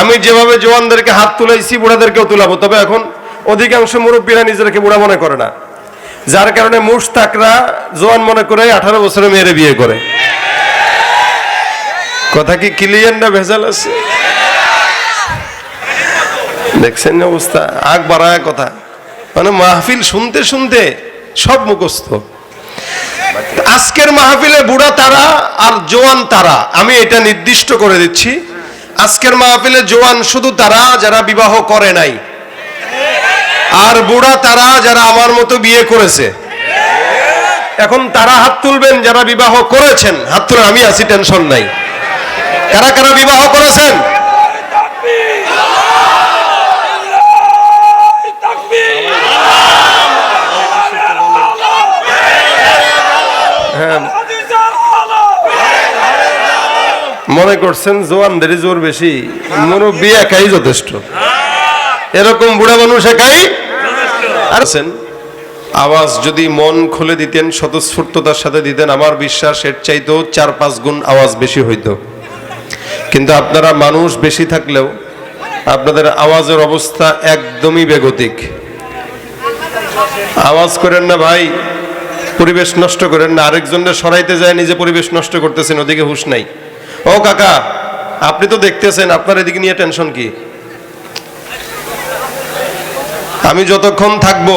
আমি যেভাবে জওয়ানদেরকে হাত তুলাইছি বুড়াদেরকেও তুলাবো, তবে এখন অধিকাংশ মুরব্বীরা নিজেদেরকে বুড়া মনে করে না, যার কারণে মুশতাকরা জওয়ান মনে করে 18 বছরের মেয়েরে বিয়ে করে। কথা কি ক্লিয়ার না ভেজাল আছে? দেখছেন না অবস্থা, আগ বাড়ায় কথা, মানে মাহফিল শুনতে শুনতে সব মুখস্থ। আজকের মাহফিলে বুড়া তারা আর জওয়ান তারা, আমি এটা নির্দিষ্ট করে দিচ্ছি। আজকের মাহফিলে জওয়ান শুধু তারা যারা বিবাহ করে নাই, আর বুড়া তারা যারা আমার মতো বিয়ে করেছে। এখন তারা হাত তুলবেন যারা বিবাহ করেছেন, হাত তুলে আমি আছি, টেনশন নাই। কারা কারা বিবাহ করেছেন? হ্যাঁ, মনে করছেন জওয়ানদেরই জোর বেশি, মুরব্বী একাই যথেষ্ট, এরকম বুড়া মানুষ একাই আছেন। আওয়াজ যদি মন খুলে দিতেন, স্বতঃস্ফূর্ততার সাথে দিতেন, আমার বিশ্বাস এর চাইতেও 4-5 গুণ আওয়াজ বেশি হইতো। কিন্তু আপনারা মানুষ বেশি থাকলেও আপনাদের আওয়াজের অবস্থা একদমই বেগতিক। আওয়াজ করেন না ভাই, পরিবেশ নষ্ট করেন না। আরেকজনের সরাইতে যায় নিজে পরিবেশ নষ্ট করতেছেন, ওদিকে হুঁশ নাই। ও কাকা, আপনি তো দেখতেছেন, আপনার এদিকে নিয়ে টেনশন কি? আমি যতক্ষণ থাকবো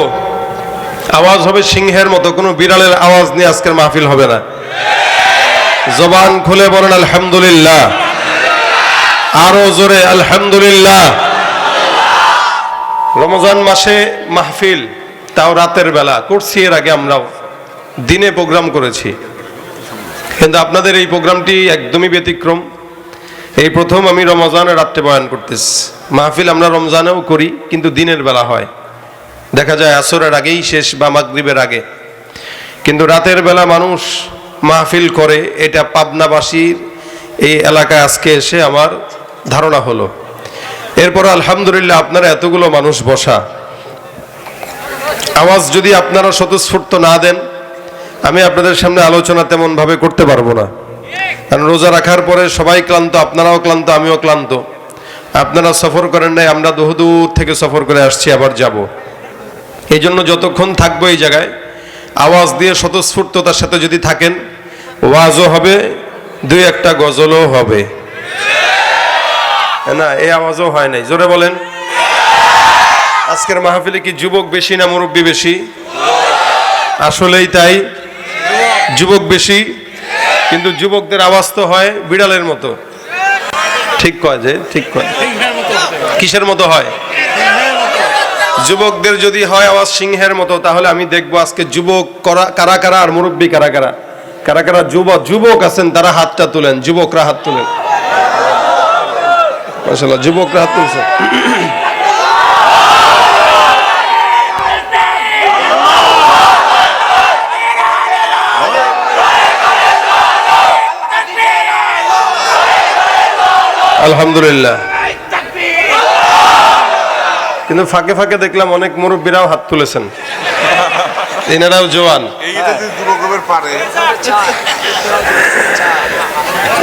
আওয়াজ হবে সিংহের মতো, কোনো বিড়ালের আওয়াজ নিয়ে আজকের মাহফিল হবে না। জবান খুলে বলেন আলহামদুলিল্লাহ, আরো জোরে আলহামদুলিল্লাহ। রমজান মাসে মাহফিল, তাও রাতের বেলা করছি। এর আগে আমরাও দিনে প্রোগ্রাম করেছি, কিন্তু আপনাদের এই প্রোগ্রামটি একদমই ব্যতিক্রম। এই প্রথম আমি রমজানে রাত্রে বয়ান করতেছি। মাহফিল আমরা রমজানেও করি, কিন্তু দিনের বেলা হয়, দেখা যায় আসরের আগেই শেষ বা মাগরিবের আগে। কিন্তু রাতের বেলা মানুষ মাহফিল করে, এটা পাবনাবাসীর এই এলাকায় আজকে এসে আমার ধারণা হলো। এরপর আলহামদুলিল্লাহ আপনারা এতগুলো মানুষ বসা, আওয়াজ যদি আপনারা স্বতঃস্ফূর্ত না দেন, আমি আপনাদের সামনে আলোচনা তেমন ভাবে করতে পারবো না। কারণ রোজা রাখার পরে সবাই ক্লান্ত, আপনারাও ক্লান্ত, আমিও ক্লান্ত। আপনারা সফর করেন নাই, আমরা দূর থেকে সফর করে আসছি, আবার যাব। এই জন্য যতক্ষণ থাকবো এই জায়গায় আওয়াজ দিয়ে স্বতঃস্ফূর্ততার সাথে যদি থাকেন, ওয়াজও হবে, 2-1টা গজলও হবে না। এই আওয়াজও হয় নাই, জোরে বলেন। আজকের মাহফিলে কি যুবক বেশি না মুরব্বী বেশি? আসলেই তাই, যুবক বেশি, কিন্তু যুবকদের আওয়াজ তো হয় বিড়ালের মতো। ঠিক কয় যে, ঠিক কয়। কিসের মতো হয়? যুবকদের যদি হয় আওয়াজ সিংহের মতো, তাহলে আমি দেখবো আজকে যুবক কারা কারা আর মুরব্বী কারা কারা। কারা কারা যুবক আছেন তারা হাতটা তুলেন, যুবকরা হাত তুলেন। মাশাআল্লাহ, যুবকরা হাত তুলছেন। আলহামদুলিল্লাহ। কিন্তু ফাঁকে ফাঁকে দেখলাম অনেক মুরব্বীরাও হাত তুলেছেন, এনারাও জওয়ান।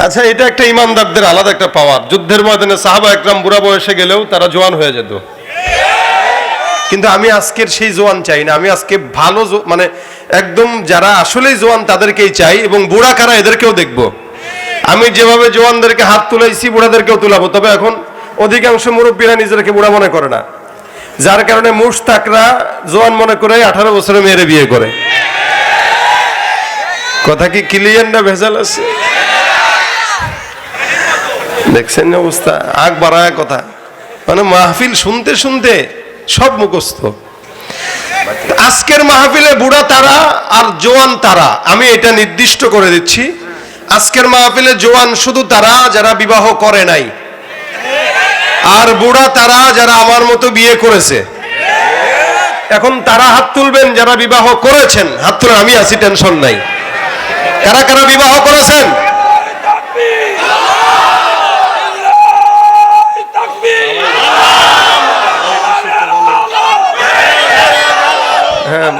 আচ্ছা, এটা একটা ইমানদারদের আলাদা একটা পাওয়ার। যুদ্ধের ময়দানে সাহাবা একরাম বুড়া বয়সে গেলেও তারা জওয়ান হয়ে যেত। কিন্তু আমি আজকের সেই জওয়ান চাই না। আমি আজকে ভালো, মানে একদম যারা আসলেই জওয়ান তাদেরকেই চাই, এবং বুড়া কারা এদেরকেও দেখব। আমি যেভাবে জওয়ানদেরকে হাত তুলাইছি বুড়াদেরকেও তুলাবো, তবে এখন অধিকাংশ মুরব্বীরা নিজেদেরকে বুড়া মনে করে না, যার কারণে মুশতাকরা জওয়ান মনে করে 18 বছরের মেয়েরে বিয়ে করে। কথা কি ক্লিয়ার না ভেজাল আছে? দেখছেন না অবস্থা, আগ বাড়ায় কথা, মানে মাহফিল শুনতে শুনতে সব মুখস্থ। আজকের মাহফিলে বুড়া তারা আর জওয়ান তারা, আমি এটা নির্দিষ্ট করে দিচ্ছি। আজকের মাহফিলে জওয়ান শুধু তারা যারা বিবাহ করে নাই, আর বুড়া তারা যারা আমার মতো বিয়ে করেছে। এখন তারা হাত তুলবেন যারা বিবাহ করেছেন, হাত তুলে আমি আছি, টেনশন নাই। কারা কারা বিবাহ করেছেন? হ্যাঁ,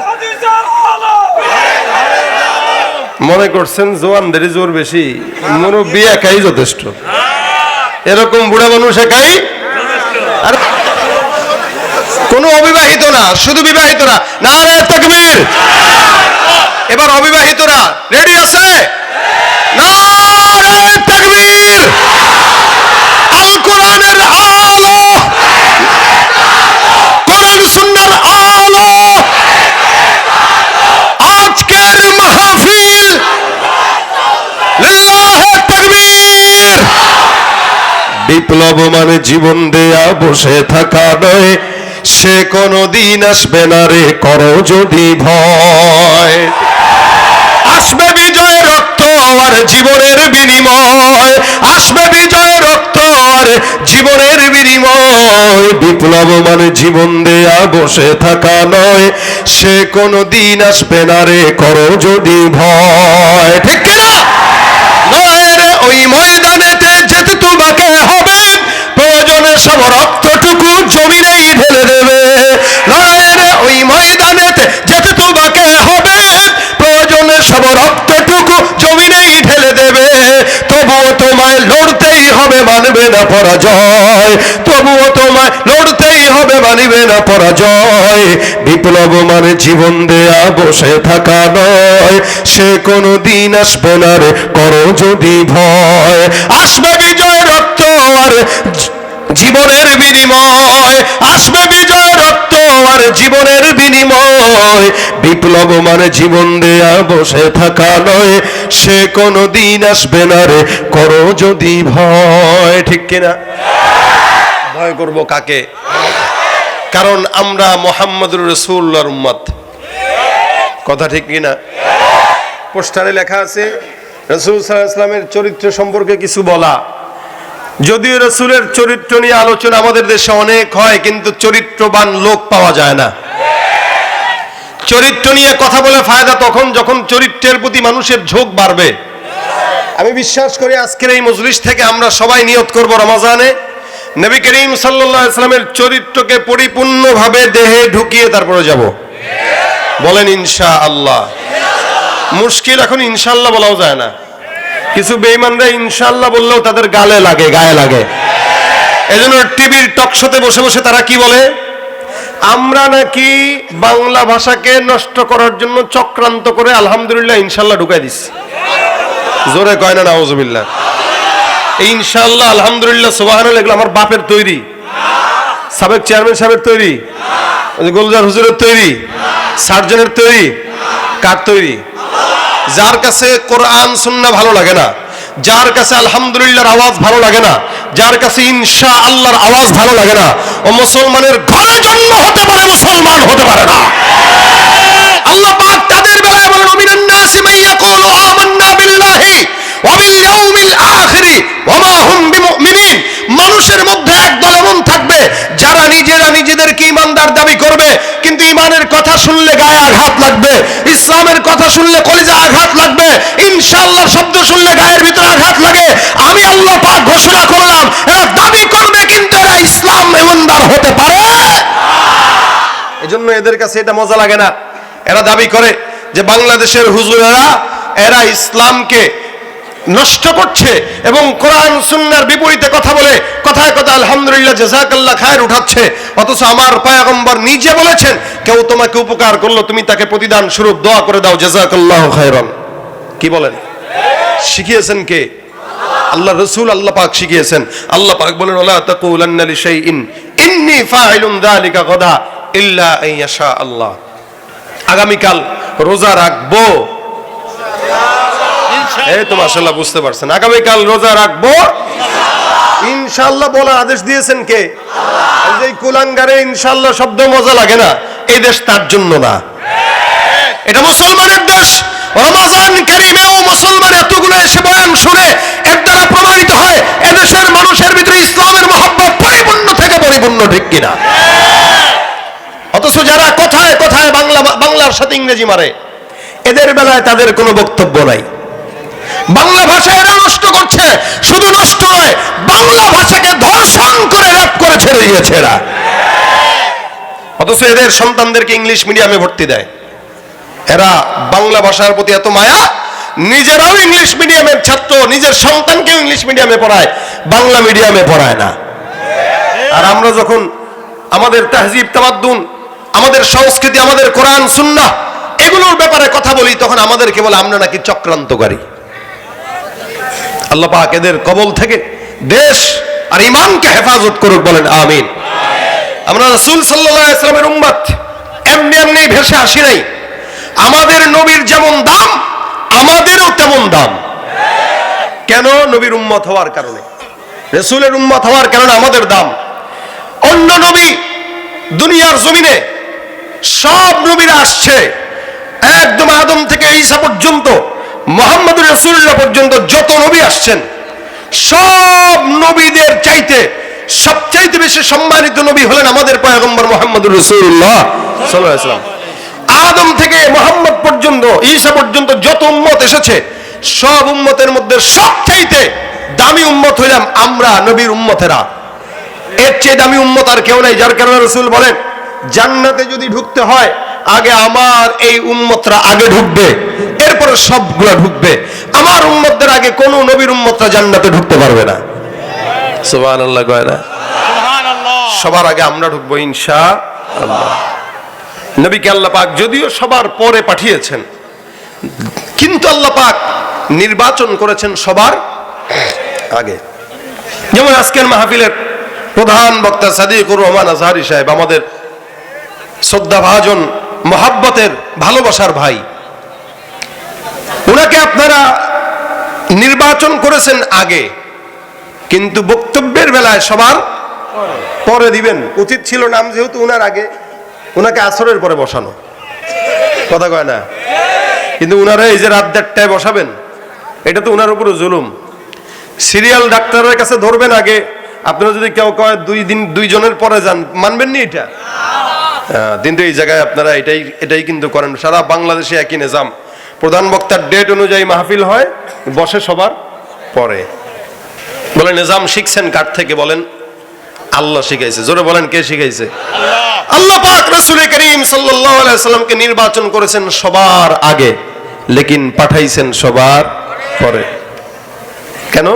মনে করছেন জওয়ানদেরই জোর বেশি, মুরব্বী একাই যথেষ্ট, এরকম বুড়া মানুষ একাই, আর কোনো অবিবাহিত না, শুধু বিবাহিতরা। নারে তাকবীর। এবার অবিবাহিতরা রেডি আছে? নারে তাকবীর। আল কোরআনের আলো, কোরআন সুন্নাহর আলো, আজকের মাহফিল লিল্লাহে তাকবীর। বিপ্লব মানে জীবন দেয়া বসে থাকা নয়, সে কোনদিন আসবে না রে করো যদি ভয়। আসবে বিজয় রক্ত আর জীবনের বিনিময়, আসবে বিজয় রক্ত আর জীবনের বিনিময়। বিপ্লব মানে জীবন দেয়া বসে থাকা নয়, সে কোনদিন আসবে না রে করো যদি ভয়। ঠিক কিনা? নয় রে ওই ময়দানেতে যেতে তোমাকে হবে, প্রয়োজনে সব রক্তটুকু জমিনেই ঢেলে দেবে। নয় রে ওই ময়দানেতে যেতে তোমাকে হবে, প্রয়োজনে সব রক্তটুকু জমিনেই ঢেলে দেবে। তবুও তোমায় লড়তেই হবে, মানবে না পরাজয়। তবুও তোমায় লড়তেই হবে, মানবে না পরাজয়। বিপ্লব মানে জীবন দেয়া বসে থাকা নয়, সে কোনদিন আসবে না রে করো যদি ভয়। আসবে বিজয় রক্ত আর জীবনের বিনিময়, আসবে বিজয় রক্ত আর জীবনের বিনিময়। বিপ্লব মানে জীবন দেয়া বসে থাকা নয়, সে কোনদিন আসবে না রে করো যদি ভয়। ঠিক কিনা? ভয় করব কাকে? কারণ আমরা মুহাম্মদুর রাসূলুল্লাহর উম্মত। কথা ঠিক কিনা? পোস্টারে লেখা আছে রাসূল সাল্লাল্লাহু আলাইহি ওয়াসাল্লামের চরিত্র সম্পর্কে কিছু বলা। যদিও রাসূলের চরিত্র নিয়ে আলোচনা আমাদের দেশে অনেক হয়, কিন্তু চরিত্রবান লোক পাওয়া যায় না। চরিত্র নিয়ে কথা বলে ফায়দা তখন যখন চরিত্রের প্রতি মানুষের ঝোঁক বাড়বে। আমি বিশ্বাস করি আজকের এই মজলিস থেকে আমরা সবাই নিয়ত করব রমজানে নবী করিম সাল্লাল্লাহু আলাইহি ওয়াসাল্লামের চরিত্রকে পরিপূর্ণভাবে দেহে ঢুকিয়ে তারপরে যাব। বলেন ইনশাআল্লাহ। মুশকিল এখন ইনশাআল্লাহ বলাও যায় না। কিছু বেঈমানরা ইনশাআল্লাহ বললেও তাদের গায়ে লাগে। এজন্য টিভির টক শোতে বসে বসে তারা কি বলে, আমরা নাকি বাংলা ভাষাকে নষ্ট করার জন্য চক্রান্ত করে আলহামদুলিল্লাহ ইনশাআল্লাহ ঢুকাই দিচ্ছি। জোরে কয় না নাউজুবিল্লাহ। ইনশাআল্লাহ আলহামদুলিল্লাহ সুবহানাল্লাহ এগুলো আমার বাপের তৈরি, সাবেক চেয়ারম্যান সাহেবের তৈরি, গোলজার হুজুরের তৈরি, সার্জনের তৈরি। কার তৈরি? যার কাছে কোরআন সুন্নাহ ভালো লাগে না, যার কাছে আলহামদুলিল্লাহর আওয়াজ ভালো লাগে না, যার কাছে ইনশাআল্লাহর আওয়াজ ভালো লাগে না, ও মুসলমানের ঘরে জন্ম হতে পারে, মুসলমান হতে পারে না। আল্লাহ পাক তাদের বেলায় বলেন মিনান নাসি মান ইয়াকুলু আমান্না বিল্লাহি ওয়া বিল ইয়াউমিল আখির ওয়া মা হুম বিমুমিনিন। মানুষের মধ্যে একদল এমন থাকবে যারা নিজেদেরকে ঈমানদার দাবি করবে, কিন্তু ঈমানের কথা শুনলে গায়ে আঘাত লাগবে, ইসলামের কথা শুনলে কলিজায় আঘাত লাগবে, ইনশাআল্লাহ শব্দ শুনলে গায়ের ভিতরে আঘাত লাগে। আমি আল্লাহ পাক ঘোষণা করলাম এরা দাবি করবে, কিন্তু এরা ইসলাম ঈমানদার হতে পারে। এজন্য এদের কাছে এটা মজা লাগে না। এরা দাবি করে যে বাংলাদেশের হুজুরেরা এরা ইসলামকে নষ্ট করছে এবং কোরআন সুন্নাহর বিপরীতে কথা বলে, কথায় কথায় আলহামদুলিল্লাহ জাযাকাল্লাহ খায়ের উঠাচ্ছে। অথচ আমার পয়গম্বর নিজে বলেছেন কেউ তোমাকে উপকার করলো তুমি তাকে প্রতিদান স্বরূপ দোয়া করে দাও জাযাকাল্লাহু খায়রান। কি বলেন? শিখিয়েছেন কে? আল্লাহ রাসূল, আল্লাহ পাক শিখিয়েছেন। আল্লাহ পাক বলেন ওয়ালা তাকুলান্না লিশাইইন ইন্নী ফাইলুন যালিকা গাদা ইল্লা আন ইয়াশা আল্লাহ। আগামীকাল রোজা রাখবো। এই তো মাশাআল্লাহ বুঝতে পারছেন। আগামীকাল রোজা রাখবো ইনশাআল্লাহ বলার আদেশ দিয়েছেন কে? আল্লাহ। এই যে কুলাঙ্গারে ইনশাআল্লাহ শব্দ মজা লাগে না, এই দেশ তার জন্য না, এটা মুসলমানের দেশ। রমজান কারীমেও মুসলমান এতগুলো এসে বয়ান শুনে এর দ্বারা প্রমাণিত হয় এদেশের মানুষের ভিতরে ইসলামের মহব্বত পরিপূর্ণ থেকে পরিপূর্ণ। ঠিক কিনা? অথচ যারা কথায় কথায় বাংলার সাথে ইংরেজি মারে, এদের বেলায় তাদের কোনো বক্তব্য নাই। বাংলা ভাষা এরা নষ্ট করছে, শুধু নষ্ট নয় বাংলা ভাষাকে ধর্ষণ করে র‍্যাপ করে ছেড়ে দিয়েছে এরা। অথচ এদের সন্তানদেরকে ইংলিশ মিডিয়ামে ভর্তি দেয়। এরা বাংলা ভাষার প্রতি এত মায়া, নিজেরাও ইংলিশ মিডিয়ামের ছাত্র, নিজের সন্তানকেও ইংলিশ মিডিয়ামে পড়ায়। বাংলা মিডিয়ামে পড়ায় না। আর আমরা যখন আমাদের তাহজিব তামাদ্দুন, আমাদের সংস্কৃতি, আমাদের কোরআন সুন্নাহ এগুলোর ব্যাপারে কথা বলি, তখন আমাদেরকে বলে আমরা নাকি চক্রান্তকারী। আল্লাহ পাক এদের কবল থেকে দেশ আর ঈমানকে হেফাজত করুক, বলেন আমিন। আমরা রাসূল সাল্লাল্লাহু আলাইহি ওয়াসাল্লামের উম্মত, এমনি এমনি ভেসে আসি নাই। আমাদের নবীর যেমন দাম আমাদেরও তেমন দাম। কেন? নবীর উম্মত হওয়ার কারণে, রাসূলের উম্মত হওয়ার কারণে আমাদের দাম। অন্য নবী দুনিয়ার জমিনে সব নবীরা আসছে, একদম আদম থেকে ঈসা পর্যন্ত, মুহাম্মদুর রাসূলুল্লাহ পর্যন্ত যত নবী আসছেন, সব নবীদের চাইতে সবচাইতে বেশি সম্মানিত নবী হলেন আমাদের পয়গম্বর মুহাম্মদুর রাসূলুল্লাহ সাল্লাল্লাহু আলাইহি ওয়াসাল্লাম। আদম থেকে মুহাম্মদ পর্যন্ত, ঈসা পর্যন্ত যত উম্মত এসেছে, সব উম্মতের মধ্যে সবচাইতে দামি উম্মত হইলাম আমরা, নবীর উম্মতেরা। এর চেয়ে দামি উম্মত আর কেউ নাই। যার কারণে রাসূল বলেন, জান্নাতে যদি ঢুকতে হয় আগে আমার এই উম্মতরা আগে ঢুকবে, এরপরে সবগুলা ঢুকবে। আমার উম্মতদের আগে কোন নবীর উম্মতরা জান্নাতে ঢুকতে পারবে না। সুবহানাল্লাহ কয় না? সুবহানাল্লাহ। সবার আগে আমরা ঢুকবো ইনশাআল্লাহ। নবীকে আল্লাহ পাক যদিও সবার পরে পাঠিয়েছেন, কিন্তু আল্লাহ পাক নির্বাচন করেছেন সবার আগে। যেমন আজকের মাহফিলের প্রধান বক্তা সাদিকুর রহমান আজহারী সাহেব, আমাদের শ্রদ্ধাভাজন মহাব্বতের ভালোবাসার ভাই, উনাকে আপনারা নির্বাচন করেছেন আগে, কিন্তু বক্তব্যের বেলায় সবার পরে দিবেন। উচিত ছিল নাম যেহেতু উনার আগে, উনাকে আসরের পরে বসানো, কথা কয় না? কিন্তু উনারা এই যে রাত 1:30টায় বসাবেন, এটা তো উনার উপরে জুলুম। সিরিয়াল ডাক্তারের কাছে ধরবেন আগে, আপনারা যদি কেউ কয় 2 দিন 2 জনের পরে যান, মানবেন নি এটা? কিন্তু এই জায়গায় আপনারা এটাই কিন্তু করেন। সারা বাংলাদেশে একই নিজাম, প্রধান বক্তার ডেট অনুযায়ী মাহফিল হয়, বসে সবার পরে। বলে নিজাম শিখছেন কার থেকে? বলেন আল্লাহ শিখাইছে। জোরে বলেন কে শিখাইছে? আল্লাহ পাক রাসূল করিম সাল্লাল্লাহু আলাইহি ওয়াসাল্লামকে নির্বাচন করেছেন সবার আগে, লেকিন পাঠাইছেন সবার পরে। কেন?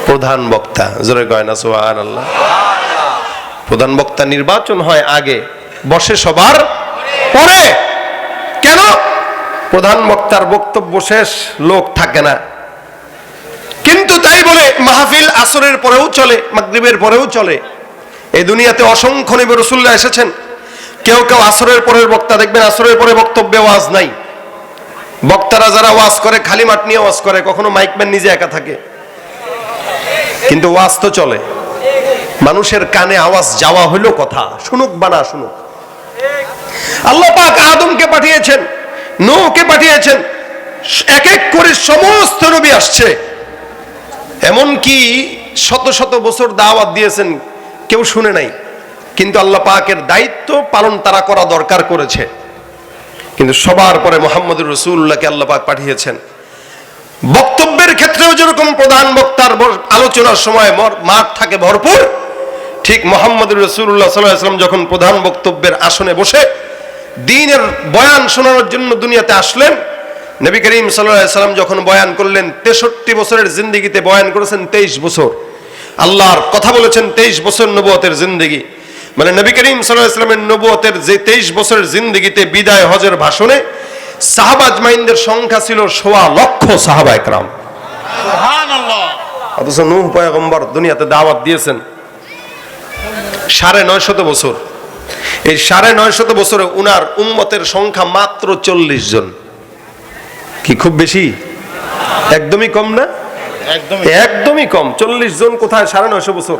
প্রধান বক্তা। জোরে কয় না সুবহানাল্লাহ? প্রধান বক্তা নির্বাচন হয় আগে, বসে সবার পরে। কেন? প্রধান বক্তার বক্তব্য শেষ, লোক থাকে না। কিন্তু তাই বলে মাহফিল আসরের পরেও চলে, মাগরিবের পরেও চলে। এই দুনিয়াতে অসংখ্য নবী রাসূলুল্লাহ এসেছেন। কেউ কেউ আসরের পরের বক্তা দেখবেন, আসরের পরে বক্তব্যে ওয়াজ নাই। বক্তারা যারা ওয়াজ করে খালি মাঠ নিয়ে ওয়াজ করে, কখনো মাইকম্যান নিজে একা থাকে, কিন্তু ওয়াজ তো চলে। মানুষের কানে আওয়াজ যাওয়া হলো কথা, শুনুক বা না শুনুক। আল্লাহ পাক আদমকে পাঠিয়েছেন, নূহকে পাঠিয়েছেন, এক এক করে সমস্ত নবী আসছে। এমনকি শত শত বছর দাওয়াত দিয়েছেন, কেউ শুনে নাই। কিন্তু আল্লাহ পাকের দায়িত্ব পালন তারা করা দরকার করেছে। কিন্তু সবার পরে মুহাম্মদুর রাসূলুল্লাহকে আল্লাহ পাক পাঠিয়েছেন। বক্তব্যের ক্ষেত্রেও যেরকম প্রধান বক্তার আলোচনার সময় মাঠ থাকে ভরপুর, ঠিক মুহাম্মদুর রাসূলুল্লাহ সাল্লাল্লাহু আলাইহি ওয়াসাল্লাম যখন প্রধান বক্তব্যের আসনে বসে দ্বীনের বয়ান শোনানোর জন্য দুনিয়াতে আসলেন, নবী করিম সাল্লাল্লাহু আলাইহি ওয়াসাল্লাম যখন বয়ান করলেন, 63 বছরের জিন্দেগিতে বয়ান করেছেন 23 বছর। আল্লাহর কথা বলেছেন 23 বছর নবুয়তের জিন্দেগি। মানে নবী করিম সাল্লাল্লাহু আলাইহি ওয়াসাল্লামের নবুয়তের যে 23 বছরের জিন্দেগিতে বিদায় হজের ভাষণে সাহাবা আজমাইনদের সংখ্যা ছিল 1.25 লক্ষ সাহাবা একরাম। সুবহানাল্লাহ। অথচ নূহ পয়গম্বর দুনিয়াতে দাওয়াত দিয়েছেন 950 বছর। এই 950 বছরে উনার উম্মতের সংখ্যা মাত্র 40 জন। কি খুব বেশি? একদমই কম না? একদমই কম। 40 জন কোথায় 950 বছর?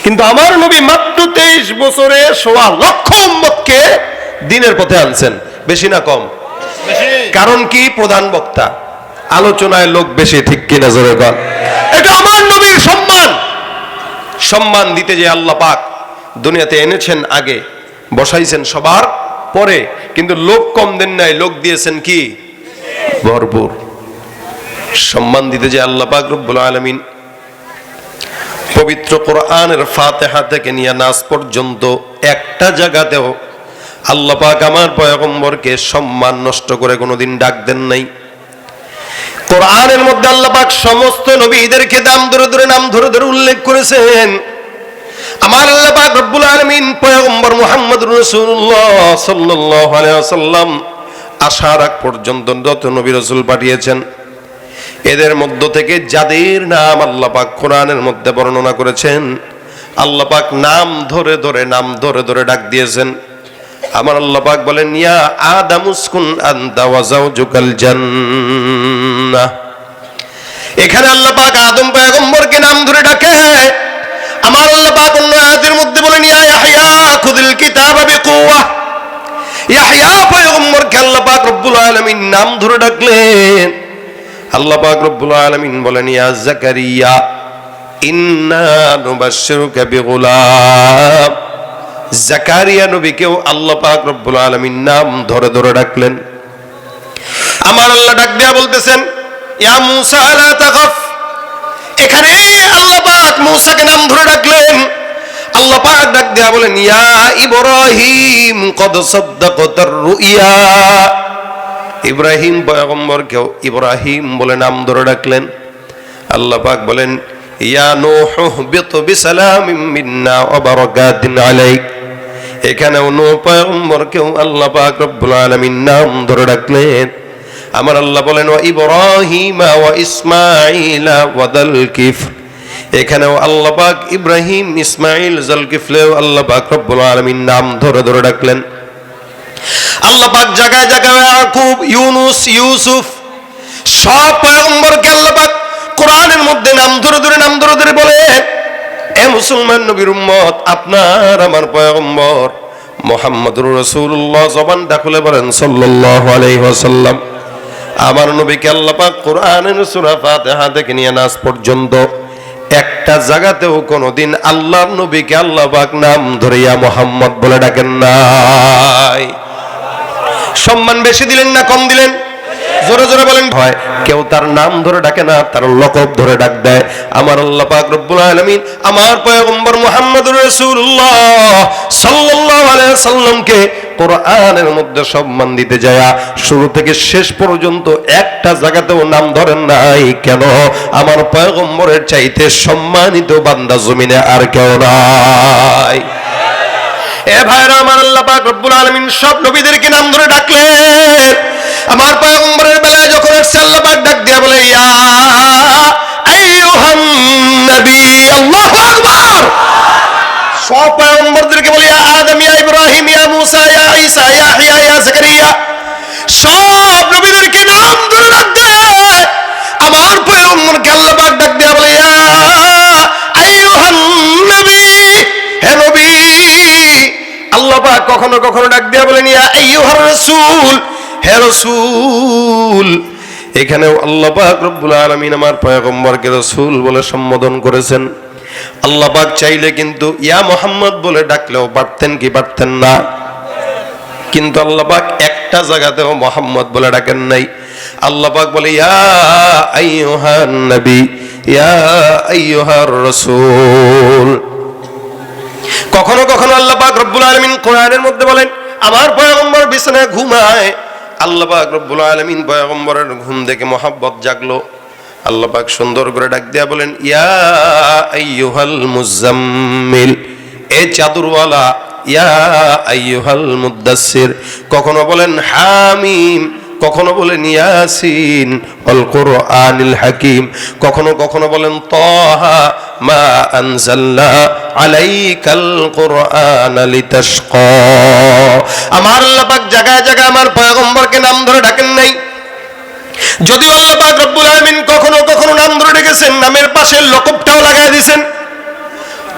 কিন্তু আমার নবী মাত্র 23 বছরে 1.25 লক্ষ উম্মতকে দ্বীনের পথে আনছেন। বেশি না কম? কারণ কি? প্রধান বক্তা, আলোচনায় লোক বেশি, ঠিক কিনা জোরে বল? এটা আমার নবীর সম্মান। সম্মান দিতে যে আল্লাহ পাক দুনিয়াতে এনেছেন আগে, বসাইছেন সবার পরে, কিন্তু লোক কম দেন নাই, লোক দিয়েছেন কি? ভরপুর। সম্মান দিতে যে আল্লাহ পাক রব্বুল আলামিন পবিত্র কোরআনের ফাতিহা থেকে নিয়ে নাস পর্যন্ত একটা জায়গাতেও আল্লাহ পাক আমার পয়গম্বরকে সম্মান নষ্ট করে কোনোদিন ডাক দেন নাই। কোরআনের মধ্যে আল্লাহ পাক সমস্ত নবীদেরকে নাম ধরে ধরে উল্লেখ করেছেন। আমার আল্লাহ পাক রব্বুল আলামিন পয়গম্বর মুহাম্মদুর রাসূলুল্লাহ সাল্লাল্লাহু আলাইহি ওয়াসাল্লাম আসার আগ পর্যন্ত যত নবী রাসূল পাঠিয়েছেন, এদের মধ্য থেকে যাদের নাম আল্লাহ পাক কোরআনের মধ্যে বর্ণনা করেছেন, আল্লাহ পাক নাম ধরে ধরে ডাক দিয়েছেন। আমার আল্লাহ পাক বলেন, ইয়া আদম উসকুন আনতা ওয়া যাওজুকাল জান্নাহ। এখানে আল্লাহ পাক আদম পয়গম্বরকে নাম ধরে ডাকে। আমার আল্লাহ পাক অন্য আয়াতের মধ্যে বলেন, ইয়া ইয়াহইয়া খুযিল কিতাবা বিকুওয়া। ইয়াহইয়া পয়গম্বরকে আল্লাহ পাক রব্বুল আলামিন নাম ধরে ডাকলেন। আল্লাহ পাক রব্বুল আলামিন বলেন, ইয়া যাকারিয়া ইন্না নুবাশশিরুকা বিগুলাম। জাকারিয়া নবীকেও আল্লাহ পাক রব্বুল আলামিন নাম ধরে ধরে ডাকলেন। আমার আল্লাহ ডাক দেয়া বলতেছেন, ইয়া মূসা লা তাখাফ। এখানে আল্লাহ পাক মূসাকে নাম ধরে ডাকলেন। আল্লাহ পাক ডাক দেয়া বলেন, ইয়া ইব্রাহিম কদ সাদ্দাকতার রুইয়া। ইব্রাহিম পয়গম্বরকেও ইব্রাহিম বলে নাম ধরে ডাকলেন। আল্লাহ পাক বলেন, ইয়া নূহ বিত বিসালামিন মিন্না ওয়া বারাকাতিন আলাইক। এখানেও নূহ পয়গম্বরকেও আল্লাহ পাক রব্বুল আলামিন নাম ধরে ডাকলেন। আমার আল্লাহ বলেন, ওয়া ইব্রাহিম ওয়া ইসমাঈলা ওয়া যালকিফল। এখানেও আল্লাহ পাক ইব্রাহিম, ইসমাঈল, যালকিফলেও আল্লাহ পাক রব্বুল আলামিন নাম ধরে ধরে ডাকলেন। আল্লাহ পাক জায়গায় জায়গায় ইয়াকুব, ইউনুস, ইউসুফ সব পয়গম্বরকে আল্লাহ পাক কোরআনের মধ্যে নাম ধরে ধরে বলে, এ মুসলমান নবীর উম্মত, আপনার আমার পয়গম্বর মুহাম্মদুর রাসূলুল্লাহ, জবানটা খুলে বলেন সাল্লাল্লাহু আলাইহি ওয়াসাল্লাম। আমার নবীকে আল্লাহ পাক কোরআনের সূরা ফাতিহা থেকে নিয়ে নাস পর্যন্ত একটা জায়গাতেও কোনোদিন আল্লাহর নবীকে আল্লাহ পাক নাম ধরে ইয়া মুহাম্মদ বলে ডাকেন নাই। সম্মান বেশি দিলেন না কম দিলেন? জোরে জোরে বলেন। হয় কেউ তার নাম ধরে ডাকে না, তার লকব ধরে ডাক দেয়। আমার আল্লাহ পাক রব্বুল আলামিন আমার পয়গম্বর মুহাম্মদুর রাসূলুল্লাহ সাল্লাল্লাহু আলাইহি ওয়াসাল্লামকে কোরআনের মধ্যে সম্মান দিতে যায় শুরু থেকে শেষ পর্যন্ত একটা জায়গাতেও নাম ধরেন নাই। কেন? আমার পয়গম্বরের চাইতে সম্মানিত বান্দা জমিনে আর কেউ নাই। এ ভাইরা, আমার আল্লাহ পাক রব্বুল আলামিন সব নবীদেরকে নাম ধরে ডাকলেন। আমার পয়গম্বরের বেলায় যখন আসছে, আল্লাহ পাক ডাক দিয়া বলে, ইয়া আইয়ুহান নবী। আল্লাহু আকবার। সব পয়গম্বরদেরকে বলে, ইয়া আদম, ইয়া ইব্রাহিম, ইয়া মূসা, ইয়া ঈসা, ইয়া ইয়াহইয়া, ইয়া যাকারিয়া, সব নবীদেরকে নাম ধরে ডাক দেয়। আমার পয়গম্বরকে আল্লাহ পাক ডাক দিয়া বলে, ইয়া আইয়ুহান নবী। হে নবী। আল্লাহ পাক কখনো কখনো ডাক দিয়া বলেন, ইয়া আইয়ুহার রাসূল। হে রাসূল। এখানেও আল্লাহ পাক রব্বুল আলামিন আমার পয়গম্বরকে রাসূল বলে সম্বোধন করেছেন। আল্লাহ পাক চাইলে কিন্তু ইয়া মুহাম্মদ বলে ডাকলেও পারতেন কি পারতেন না? কিন্তু আল্লাহ পাক একটা জায়গাতেও মুহাম্মদ বলে ডাকেন নাই। আল্লাহ পাক বলে, ইয়া আইয়ুহান নবী, ইয়া আইয়ুহার রাসূল। কখনো কখনো আল্লাহ পাক রব্বুল আলামিন কোরআনের মধ্যে বলেন, আমার পয়গম্বর বিছানায় ঘুমায়। আল্লাহ পাক রব্বুল আলামিন পয়গম্বরের ঘুম দেখে মহব্বত জাগলো। আল্লাহ পাক সুন্দর করে ডাক দিয়া বলেন, ইয়া আইয়ুহাল মুজাম্মিল। এ চাদরওয়ালা, ইয়া আইয়ুহাল মুদ্দাসসির। কখনো বলেন হামিম, কখনো বলেন ইয়াসিন ওয়াল কুরআনিল হাকিম, কখনো কখনো বলেন তাহা মা আনজালনা আলাইকাল কুরআনা লিতাশকা। আমার আল্লাহ পাক জায়গায় জায়গায় আমার পয়গম্বরকে নাম ধরে ডাকেন নাই। যদিও আল্লাহ পাক রব্বুল আলামিন কখনো কখনো নাম ধরে ডেকেছেন, নামের পাশে লকবটাও লাগায় দিয়েছেন।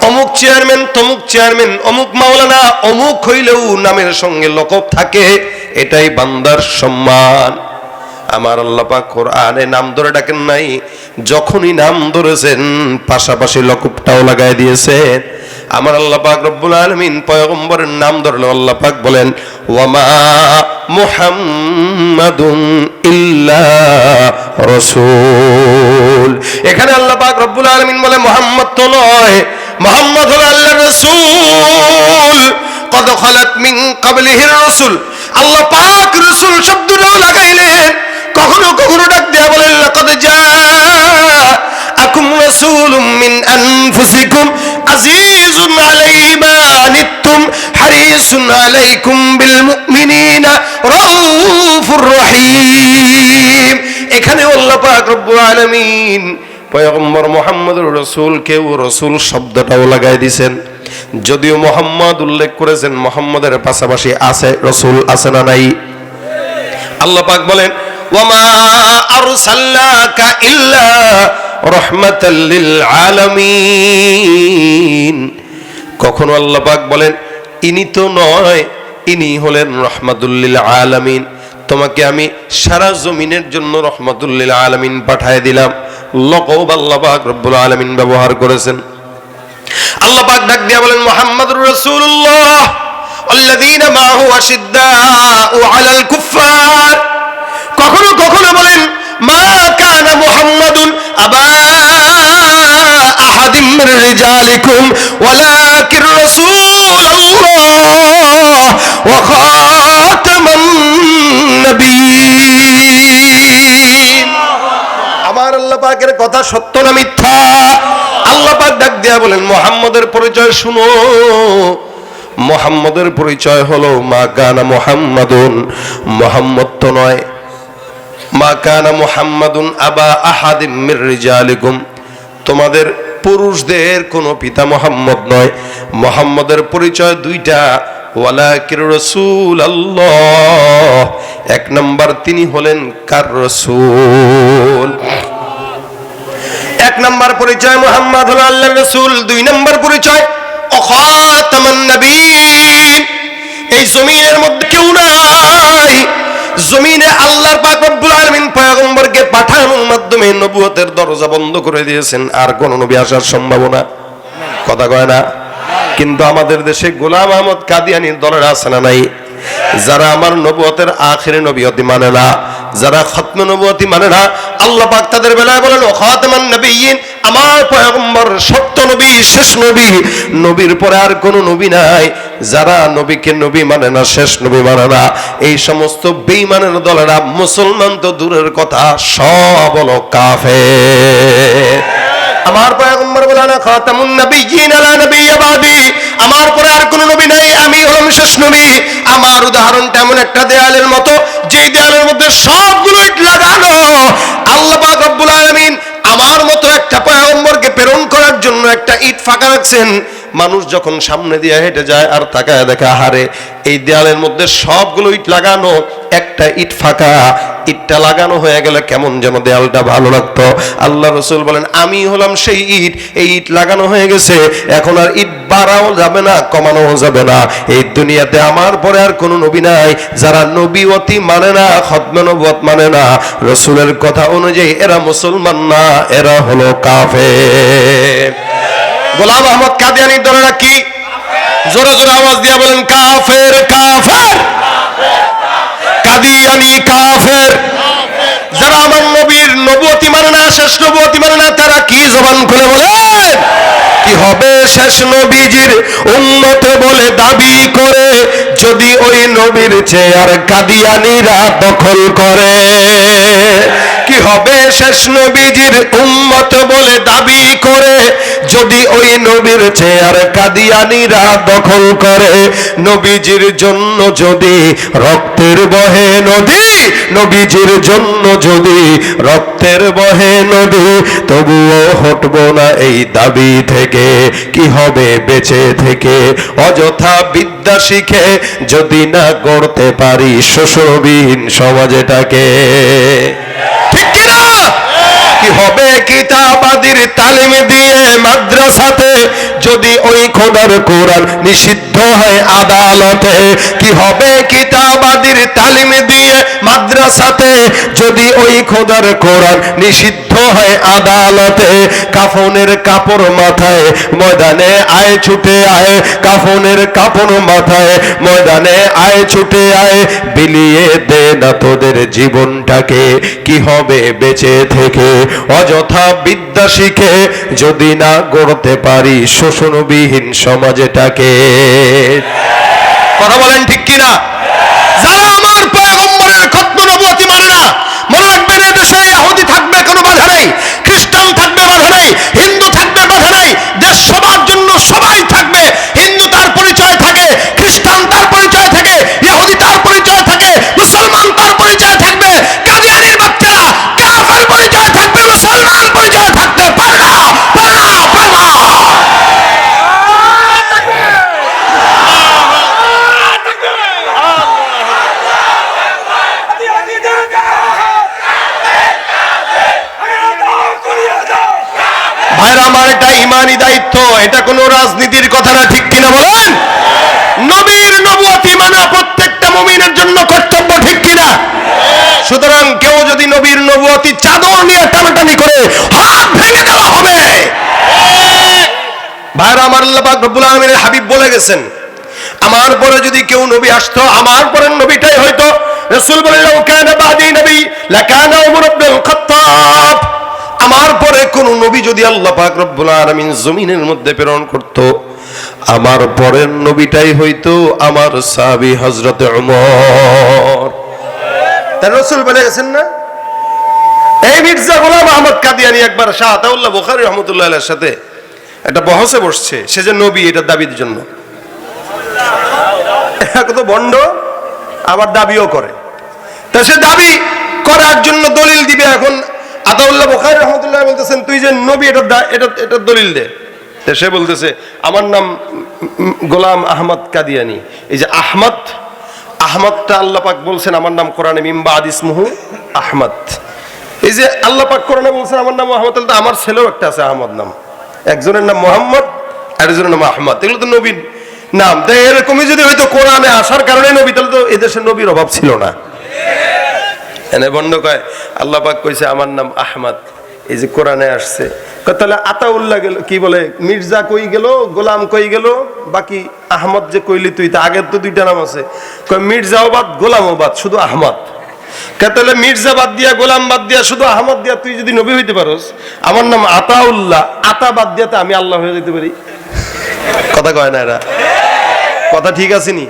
অমুক চেয়ারম্যান, তমুক চেয়ারম্যান, অমুক মাওলানা, অমুক হইলেও নামের সঙ্গে লকব থাকে। এটাই বান্দার সম্মান। আমার আল্লাহ পাক কোরআনে নাম ধরে ডাকেন নাই, যখনই নাম ধরেছেন পাশাপাশি লকবটাও লাগায় দিয়েছেন। আমার আল্লাহ পাক রব্বুল আলামিন পয়গম্বরের নাম ধরলো, আল্লাহ পাক বলেন, ওয়ামা মুহাম্মাদুন ইল্লা রাসূল। এখানে আল্লাহ পাক রব্বুল আলামিন বলে, মুহাম্মদ তো নয়, মুহাম্মদ হলো আল্লাহর রাসূল। কদ খালাত মিন ক্বাবলিহির রাসূল। আল্লাহ পাক রাসূল শব্দটাও লাগাইলেন। কখনো কখনো ডাক দেয়া বলেন লাকাদ জাআকুম রাসূলুম মিন আনফুসিকুম আজিজুন আলাইহি মা আনিতুম হারিসুন আলাইকুম বিল মুমিনিনা রাউফুর রহিম। এখানে আল্লাহ পাক রব্বুল আলামিন পয়গম্বর মুহাম্মদুর রাসূলকে ও রাসূল শব্দটাও লাগাই দিয়েছেন। যদিও মুহাম্মদ উল্লেখ করেছেন, মুহাম্মদের পাশাপাশি আছে রাসূল, আছে না নাই? আল্লাহ পাক বলেন ওয়ামা আরসালনাকা ইল্লা রাহমাতাল লিল আলামিন। কখনো আল্লাহ পাক বলেন ইনি তো নয়, ইনি হলেন রাহমাতুল লিল আলামিন, তোমাকে আমি সারা জমিনের জন্য রাহমাতুল লিল আলামিন পাঠিয়ে দিলাম। লকব আল্লাহ পাক রব্বুল আলামিন ব্যবহার করেছেন। আল্লাহ পাক ডাক দিয়া বলেন মুহাম্মাদুর রাসূলুল্লাহ আল্লাযীনা মা'হু আশিদ্দাউ আলাল কুফফার। কখনো কখনো বলেন মা কানা মুহাম্মাদুন আবা আহাদিম মির রিজালিকুম ওয়ালাকিন রাসূলুল্লাহ ওয়া খাতামান নবিয়্যিন। আমার আল্লাহ পাকের কথা সত্য না মিথ্যা? আল্লাহ পাক ডাক দিয়া বলেন মুহাম্মদের পরিচয় শুনো। মুহাম্মদের পরিচয় হলো মা কানা মুহাম্মাদুন, মুহাম্মদ তো নয়। মা কানা মুহাম্মাদুন আবা আহাদিম মির রিজালিকুম, তোমাদের পুরুষদের কোনো পিতা মুহাম্মদ নয়। মুহাম্মদের পরিচয় দুইটা, ওয়ালাকিন রাসূলুল্লাহ, এক নাম্বার তিনি হলেন কার রাসূল। এক নাম্বার পরিচয় মুহাম্মদ হলো আল্লাহর রাসূল। দুই নাম্বার পরিচয় খাতামান নবিয়্যিন। এই জমিনের মধ্যে কেউ নাই, জমিনে আল্লাহর পাক রব্বুল আলামিন পয়গম্বরকে পাঠানোর মাধ্যমে নবুয়তের দরজা বন্ধ করে দিয়েছেন। আর কোন নবী আসার সম্ভাবনা কথা কয় না। কিন্তু আমাদের দেশে গোলাম আহমদ কাদিয়ানির দলের আছে না নাই? যারা আমার নবুয়তের আখিরে নবুয়তি মানে না, যারা খতমে নবুয়তি মানে না, আল্লাহ পাক তাদের বেলায় বলেন ও খাতামান নবিয়্যিন, আমার পয়গম্বর সত্য নবী, শেষ নবী, নবীর পরে আর কোনো নবী নাই। যারা নবীকে নবী মানে না, শেষ নবী মানে না, এই সমস্ত বেঈমানের দলেরা মুসলমান তো দূরের কথা, সব হলো কাফের। আমার পয়গম্বর বলেন খাতামুন নবিয়্যিন লা নবিয়্যা বাদি, আমার পরে আর কোনো নবী নাই, আমি হলাম শেষ নবী। আমার উদাহরণটা এমন একটা দেয়ালের মতো, যে দেয়ালের মধ্যে সবগুলো ইট লাগানো। আল্লাহ পাক রব্বুল আলামিন আমার মতো একটা পয়গম্বরকে প্রেরণ করার জন্য একটা ইট ফাঁকা রাখছেন। মানুষ যখন সামনে দিয়ে হেঁটে যায় আর তাকায় দেখে হারে এই দেয়ালের মধ্যে সবগুলো ইট লাগানো, একটা ইট ফাঁকা। ইটটা লাগানো হয়ে গেলে কেমন যেন দেয়ালটা ভালো লাগতো। আল্লাহ রাসূল বলেন আমি হলাম সেই ইট, এই ইট লাগানো হয়ে গেছে, এখন আর ইট বাড়াও যাবে না, কমানো যাবে না। এই দুনিয়াতে আমার পরে আর কোনো নবী নাই। যারা নবীওয়াতি মানে না, খতমে নবুয়ত মানে না, রাসূলের কথা অনুযায়ী এরা মুসলমান না, এরা হলো কাফের। গোলাম আহমদ কাদিয়ানির দলেরা কি? জোরে জোরে আওয়াজ দিয়ে বলেন কাফের, কাফের, কাদিয়ানি কাফের। যারা আমার নবীর নবুয়তি মানে না, শেষ নবুয়তি মানে না, তারা কি জবান খুলে বলে? কি হবে শেষ নবীজির উম্মত বলে দাবি করে, যদি ওই নবীর চেয়ার কাদিয়ানিরা দখল করে? কি হবে শেষ নবীজির উম্মত বলে দাবি করে, যদি ওই নবীর চেয়ার কাদিয়ানিরা দখল করে? নবীজির জন্য যদি রক্তের বহে নদী, নবীজির জন্য যদি রক্তের বহে নদী, তবুও হটবো না এই দাবি থেকে। কি হবে বেঁচে থেকে অযথা বিদ্যা শিখে, যদি না গড়তে পারি শোষণবিহীন সমাজটাকে? ঠিক কিনা? কি হবে কিতাবাদির তালিম দিয়ে মাদ্রাসাতে, যদি ওই খোদার কোরআন নিষিদ্ধ হয় আদালতে? কি হবে কিতাবাদির তালিম দিয়ে মাদ্রাসাতে, যদি ওই খোদার কোরআন নিষিদ্ধ হয় আদালতে? কাফনের কাপড় মাথায় ময়দানে আয় ছুটে আয়, কাফনের কাপড় মাথায় ময়দানে আয় ছুটে আয়, বিলিয়ে দে না তোদের জীবনটাকে। কি হবে বেঁচে থেকে অযথা বিদ্যা শিখে, যদি না গড়তে পারি শোষণবিহীন সমাজটাকে? কথা বলেন ঠিক কিনা? যারা আমার পয়গম্বরের খতম নবুয়তি মানে না, মনে ভাইরা আমার, এটা ইমানি দায়িত্ব, এটা কোনো রাজনীতির কথা না, ঠিক কিনা বলেন? নবীর নবুয়তি মানা প্রত্যেকটা মুমিনের জন্য কর্তব্য, ঠিক কিনা? সুতরাং কেউ যদি নবীর নবুয়তি চাদর নিয়ে টানাটানি করে হাত ভেঙে দেওয়া হবে। ভাইরা আমার, আল্লাহ পাক রব্বুল আলামিনের হাবিব বলে গেছেন, আমার পরে যদি কেউ নবী আসতো, আমার পরের নবীটাই হয়তো। রাসূল বলেন, লাউ কানা বাদি নবী লাকানা উমর ইবনুল খাত্তাব। আমার পরে কোন নবী যদি আল্লাহ পাক রব্বুল আলামিন জমিনের মধ্যে প্রেরণ করত, আমার পরের নবীটাই হয়তো আমার সাহাবী হযরত ওমর। তাই রাসূল বলে গেছেন না? এই মির্জা গোলাম আহমদ কাদিয়ানী একবার শাহ আতাউল্লাহ বুখারী রাহমাতুল্লাহ আলাইহির সাথে একটা বহসে বসছে, সে যে নবী এটা দাবির জন্য। কত ভণ্ড, আবার দাবিও করে। তা সে দাবি করার জন্য দলিল দিবে। এখন আতাউল্লাহ বুখারী রাহমাতুল্লাহ বলতেছেন, তুই যে নবী এটা দলিল দে। সে বলতেছে, আমার নাম গোলাম আহমদ কাদিয়ানী। এই যে আহমদটা আল্লাহ পাক বলছেন আমার নাম কোরআনে, মিন বাদি ইসমুহু আহমদ। এই যে আল্লাহ পাক কোরআনে বলছেন আমার নাম আহমদ, তাহলে আমার ছেলেও একটা আছে আহমদ নাম। একজনের নাম মোহাম্মদ, আরেকজনের নাম আহমদ। এগুলো তো নবীর নাম। তাই এরকমই যদি হয়তো কোরআনে আসার কারণে নবী, তাহলে তো এদেশে নবীর অভাব ছিল না। এনে বন্ধ কয় আল্লাহ পাক কইছে আমার নাম আহমদ, এই যে কোরআনে আসছে। তাহলে আতাউল্লাহ গেল, কি বলে মির্জা কই গেল, গোলাম কই গেল, বাকি আহমদ যে কইলি তুই, তা আগের তো দুইটা নাম আছে। কয় মির্জাও বাদ গোলামও বাদ, শুধু আহমদ। তাহলে মির্জা বাদ দিয়া, গোলাম বাদ দিয়া, শুধু আহমদ দিয়া তুই যদি নবী হইতে পারোস, আমার নাম আতাউল্লাহ, আতা বাদ দিয়া তো আমি আল্লাহ হয়ে যেতে পারি। কথা কয় না এরা? কথা ঠিক আছে নি?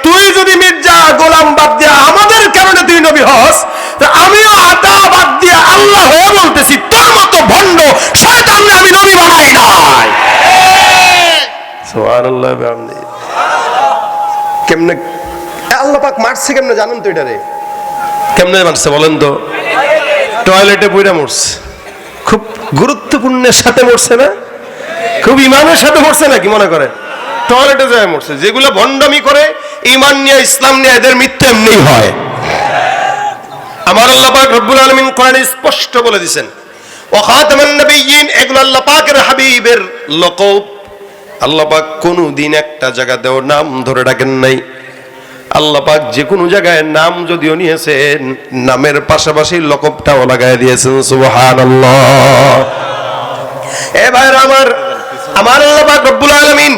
তুই যদি মির্জা গোলাম বাদ দিয়া আমাদের কারণে তুই নবী হস, আমিও আতা বাদ দিয়া আল্লাহ হয়ে বলতেছি, তোর মতো ভণ্ড শয়তানরে আমি নবী বানাই নাই। সুবহানাল্লাহ। কেমনে আল্লাহ পাক মারছে, কেমনে জানেন তো? এটারে কেমনে মারছে বলেন তো? টয়লেটে পইরা মরছে। খুব গুরুত্বপূর্ণের সাথে মরছে না? খুব ইমানের সাথে মরছে নাকি মনে করে? টয়লেটে যায় মরছে। যেগুলো ভণ্ডামি করে, ইমান নিয়ে, ইসলাম নিয়ে, এদের মৃত্যু এমনি হয়। আমার আল্লাহ পাক রব্বুল আলামিন কোরআনে স্পষ্ট বলে দিয়েছেন, ওয়া খাতামান নবিয়্যিন, এগুলো আল্লাহ পাকের হাবিবের লকব। আল্লাহ পাক কোনদিন একটা জায়গাতেও নাম ধরে ডাকেন নাই। আল্লাহ পাক যে কোনো জায়গায় নাম যদিও নিয়েছেন, নামের পাশাপাশি লকবটাও লাগাই দিয়েছেন। সুবহানাল্লাহ। এ ভাইরা আমার আল্লাহ পাক রব্বুল আলামিন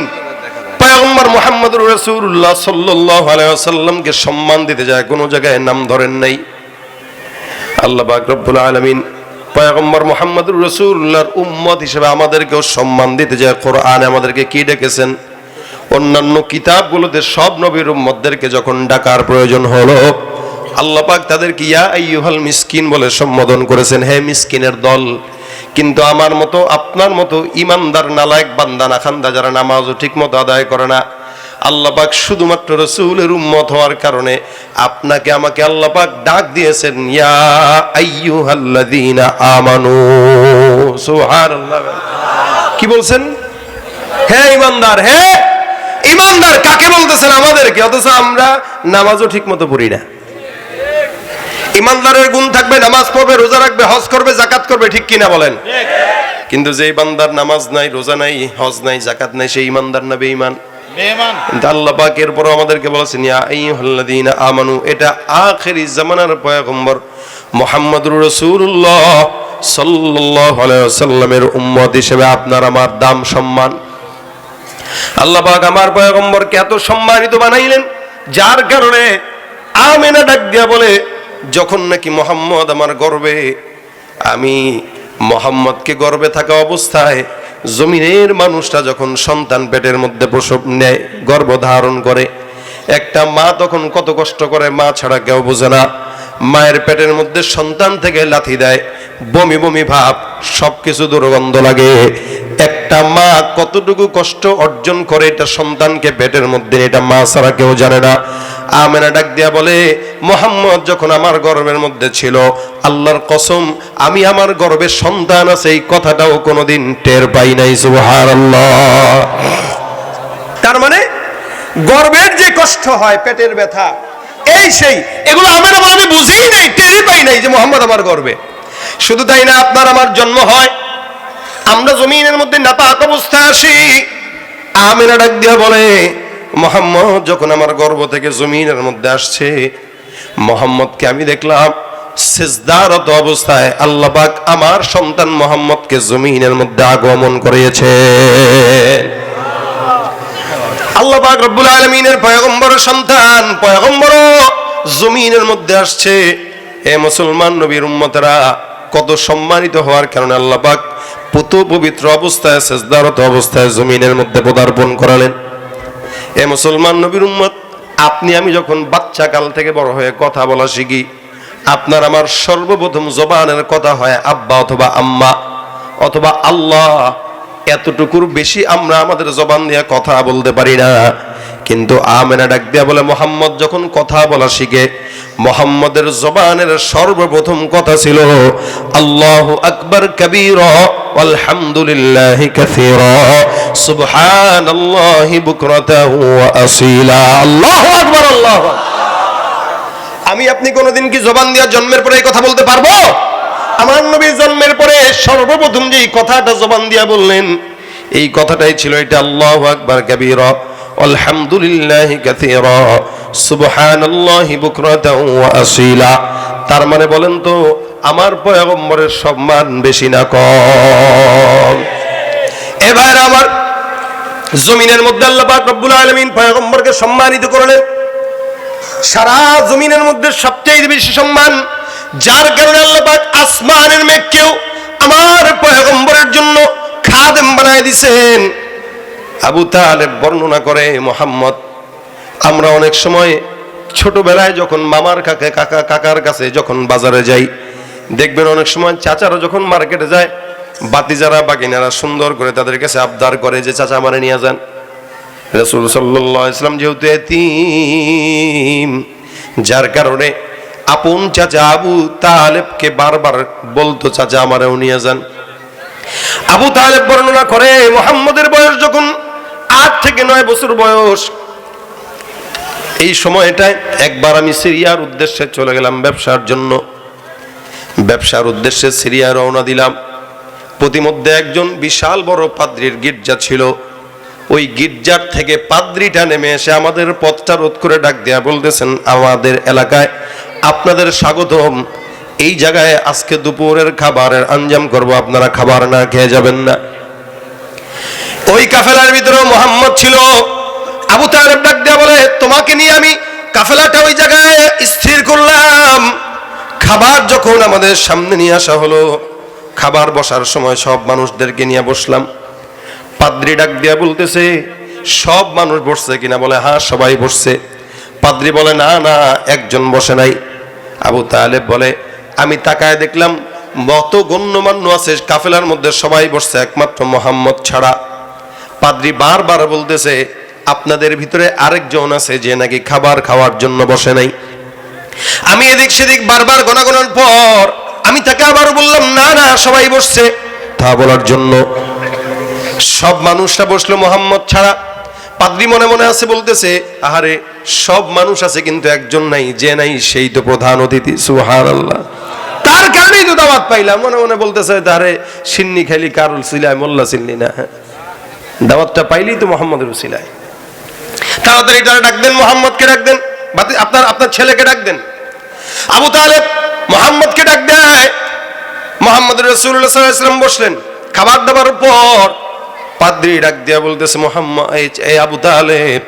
পয়গম্বর মুহাম্মদুর রাসূলুল্লাহ সাল্লাল্লাহু আলাইহি ওয়াসাল্লামকে সম্মান দিতে যায়, কোনো জায়গায় নাম ধরেন নাই। আল্লাহ পাক রব্বুল আলামিন পয়গম্বর মুহাম্মদুর রাসূলুল্লাহর উম্মত হিসেবে আমাদেরকেও সম্মান দিতে যায়। কোরআনে আমাদেরকে কি ডেকেছেন? অন্যান্য কিতাবগুলোতে সব নবীর উম্মতদেরকে যখন ডাকার প্রয়োজন হলো, আল্লাহ পাক তাদেরকে ইয়া আইয়ুহাল মিসকিন বলে সম্বোধন করেছেন, হে মিসকিনের দল। কিন্তু আমার মতো, আপনার মতো ইমানদার নালায়েক বান্দা না খান্দা যারা নামাজও ঠিক মতো আদায় করে না, আল্লাহ পাক শুধুমাত্র রাসূলের উম্মত হওয়ার কারণে আপনাকে আমাকে আল্লাহ পাক ডাক দিয়েছেন, ইয়া আইয়ুহাল্লাযীনা আমানু। সুবহানাল্লাহ। কি বলছেন? হে ইমানদার। হে ইমানদার কাকে বলতেছেন? আমাদেরকে। অথচ আমরা নামাজও ঠিক মতো পড়ি না। ইমানদারের গুণ থাকবে, নামাজ পড়বে, রোজা রাখবে, হজ করবে, যাকাত করবে, ঠিক কিনা বলেন? কিন্তু যে ইমানদার নামাজ নাই, রোজা নাই, হজ নাই, যাকাত নাই, সেই ইমানদার না বেঈমান? বেঈমান। কিন্তু আল্লাহ পাক এরপর আমাদেরকে বলেছেন ইয়া আইয়ুহাল্লাযীনা আমানু। এটা আখিরি জামানার পয়গম্বর মুহাম্মদুর রাসূলুল্লাহ সাল্লাল্লাহু আলাইহি ওয়াসাল্লামের উম্মত হিসেবে আপনার আমার দাম, সম্মান। আল্লাহ পাক আমার পয়গম্বরকে এত সম্মানিত বানাইলেন, যার কারণে আমিনা ডাক দিয়া বলে, যখন নাকি মুহাম্মদ আমার গর্বে, আমি মুহাম্মদকে গর্বে থাকা অবস্থায় জমিনের মানুষটা যখন সন্তান পেটের মধ্যে প্রসব নেয়, গর্ভধারণ করে, একটা মা তখন কত কষ্ট করে, মা ছাড়া কেউ বোঝে না। মায়ের পেটের মধ্যে সন্তান থেকে লাথি দেয়, বমি বমি ভাব, সবকিছু দুর্গন্ধ লাগে। একটা মা কতটুকু কষ্ট অর্জন করে এটা সন্তানকে পেটের মধ্যে, এটা মা ছাড়া কেউ জানে না। আমেনা ডাক দিয়া বলে, মুহাম্মদ যখন আমার গর্ভের মধ্যে ছিল, আল্লাহর কসম আমি আমার গর্ভে সন্তান আছে এই কথাটাও কোনোদিন টের পাই নাই। সুবহানাল্লাহ। তার মানে গর্ভের যে কষ্ট হয়, পেটের ব্যথা, এই সেই, এগুলো আমেনা আমি বুঝিই নাই, টেরই পাই নাই যে মুহাম্মদ আমার গর্ভে। শুধু তাই না, আপনার আমার জন্ম হয়, আমরা জমিনের মধ্যে নাপাক অবস্থায় আসি। আমেনা ডাক দিয়া বলে, মোহাম্মদ যখন আমার গর্ভ থেকে জমিনের মধ্যে আসছে, মোহাম্মদকে আমি দেখলাম সিজদারত অবস্থায়। আল্লাহ পাক আমার সন্তান মোহাম্মদকে জমিনের মধ্যে আগমন করিয়েছে। আল্লাহ পাক রব্বুল আলামিনের পয়গম্বরের সন্তান, পয়গম্বর জমিনের মধ্যে আসছে। এ মুসলমান নবীর উম্মতেরা, কত সম্মানিত হওয়ার কারণে আল্লাহ পাক পুত পবিত্র অবস্থায় সিজদারত অবস্থায় জমিনের মধ্যে পদার্পণ করালেন। এ মুসলমান নবীর উম্মত, আপনি আমি যখন বাচ্চা কাল থেকে বড় হয়ে কথা বলা শিখি, আপনার আমার সর্বপ্রথম জবানের কথা হয় আব্বা অথবা আম্মা অথবা আল্লাহ। এতটুকুর বেশি আমরা আমাদের জবান দিয়ে কথা বলতে পারি না। কিন্তু আমেনা ডাক দিয়া বলে, মোহাম্মদ যখন কথা বলা শিখে, মোহাম্মদের জবানের সর্বপ্রথম কথা ছিল আল্লাহু আকবার কাবীরা আলহামদুলিল্লাহি কাসীরা সুবহানাল্লাহি বুকরাতাহু ওয়া আসীলা। আল্লাহু আকবার, আল্লাহু আকবার। আমি আপনি কোনোদিন কি জবান দিয়া জন্মের পরে এই কথা বলতে পারবো? আমার নবী জন্মের পরে সর্বপ্রথম যে কথাটা জবান দিয়া বললেন, এই কথাটাই ছিল এটা, আল্লাহু আকবার কাবীরা আলহামদুলিল্লাহি কাসীরা সুবহানাল্লাহি বুকরাতাহু ওয়া আসীলা। তার মানে বলেন তো, আমার পয়গম্বরের সম্মান বেশি না কম? এবার আমার জমিনের মধ্যে আল্লাহ পাক রব্বুল আলামিন পয়গম্বরকে সম্মানিত করলেন। সারা জমিনের মধ্যে সবচেয়ে বেশি সম্মান, যার কারণে আল্লাহ পাক আসমানের মেঘকেও আমার পয়গম্বরের জন্য খাদেম বানায় দিয়েছেন। আবু তালেব বর্ণনা করে, মোহাম্মদ, আমরা অনেক সময় ছোটবেলায় যখন মামার কাকার কাছে যখন বাজারে যাই, দেখবেন অনেক সময় চাচারা যখন মার্কেটে যায়, বাতিজারা বাগিনারা সুন্দর করে তাদের কাছে আবদার করে যে চাচা আমারে নিয়ে যান। রাসূল সাল্লাল্লাহু আলাইহি ওয়াসাল্লাম যেহেতু এতিম, যার কারণে আপন চাচা আবু তালেবকে বারবার বলতো, চাচা আমারেও নিয়ে যান। আবু তালেব বর্ণনা করে, মুহাম্মদের বয়স যখন 8 থেকে 9 বছর বয়স, এই সময়টায় একবার আমি সিরিয়ার উদ্দেশ্যে চলে গেলাম ব্যবসার জন্য। ব্যবসার উদ্দেশ্যে সিরিয়া রওনা দিলাম। প্রতিমধ্যে একজন বিশাল বড় পাদ্রীর গির্জা ছিল। ওই গির্জার থেকে পাদ্রীটা নেমে এসে আমাদের পথটা রোধ করে ডাক দেয়া বলতেছেন, আমাদের এলাকায় আপনাদের স্বাগতম। এই জায়গায় আজকে দুপুরের খাবারের আঞ্জাম করব, আপনারা খাবার না খেয়ে যাবেন না। ওই কাফেলার ভিতরে মুহাম্মদ ছিল। আবু তালেব ডাক দেয়া বলে, তোমাকে নিয়ে আমি কাফেলাটা ওই জায়গায় স্থির করলাম। খাবার যখন আমাদের সামনে নিয়ে আসা হলো, খাবার বসার সময় সব মানুষদেরকে নিয়ে বসলাম। পাদ্রী ডাক দিয়া বলতেছে, সব মানুষ বসছে কিনা? বলে, হ্যাঁ সবাই বসছে। পাদ্রী বলে, না না, একজন বসে নাই। আবু তালেব বলে, আমি তাকায় দেখলাম মত গণ্যমান্য আছে কাফেলার মধ্যে সবাই বসছে, একমাত্র মোহাম্মদ ছাড়া। পাদ্রী বারবার বলতেছে, আপনাদের ভিতরে আরেকজন আছে যে নাকি খাবার খাওয়ার জন্য বসে নাই। আমি এদিক সেদিক বারবার গণাগণার পর আমি তাকে আবার বললাম, না না, সবাই বসছে। তা বলার জন্য সব মানুষরা বসলো মোহাম্মদ ছাড়া। পাদ্রী মনে মনে আছে, বলতেছে, আহারে সব মানুষ আছে কিন্তু একজন নাই, যে নাই সেই তো প্রধান অতিথি। সুবহানাল্লাহ, তার কারণেই তো দাওয়াত পাইলাম। মনে মনে বলতেছে, তারে সিন্নি খাইলি কারুল সিলাই মোল্লা সিন্নি না, দাওয়াতটা পাইলি তো মোহাম্মদের উসিলায়। তাড়াতাড়ি তারা ডাক দেন, মোহাম্মদকে ডাক দেন, আপনার ছেলেকে ডাক দেন। আবু তালেব মোহাম্মদকে ডাক দেয়। মোহাম্মদ রাসূলুল্লাহ সাল্লাল্লাহু আলাইহি ওয়াসাল্লাম বসলেন। খাবার দাবার পর পাদ্রী ডাক দিয়া বলতেছে, মোহাম্মদ, এই আবু তালেব,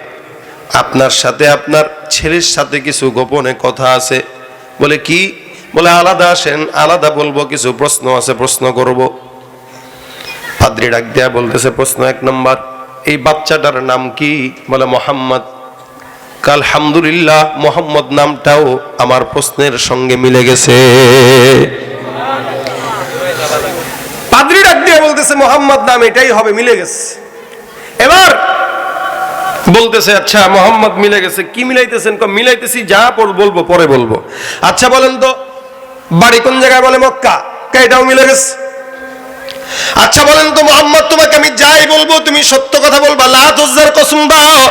আপনার সাথে আপনার ছেলের সাথে কিছু গোপনে কথা আছে। বলে, কি? বলে, আলাদা আসেন, আলাদা বলবো, কিছু প্রশ্ন আছে, প্রশ্ন করব। পাদ্রী ডাক দিয়া বলতেছে, প্রশ্ন 1 নম্বর, এই বাচ্চাটার নাম কি? বলে, মোহাম্মদ। আলহামদুলিল্লাহ, মোহাম্মদ নামটাও আমার প্রশ্নের সঙ্গে মিলে গেছে। পাদ্রী ডাক দিয়ে বলতেছে, মোহাম্মদ নাম এটাই হবে, মিলে গেছে। এবার বলতেছে, আচ্ছা মোহাম্মদ মিলে গেছে, কি মিলাইতেছেন? মিলাইতেছি, যা বলবো পরে বলবো। আচ্ছা বলেন তো বাড়ি কোন জায়গায়? বলে, মক্কা। এটাও মিলে গেছে। আচ্ছা বলেন তো মোহাম্মদ, তোমাকে আমি যাই বলবো তুমি সত্য কথা বলবা, লাত উজ্জার কসম দাও।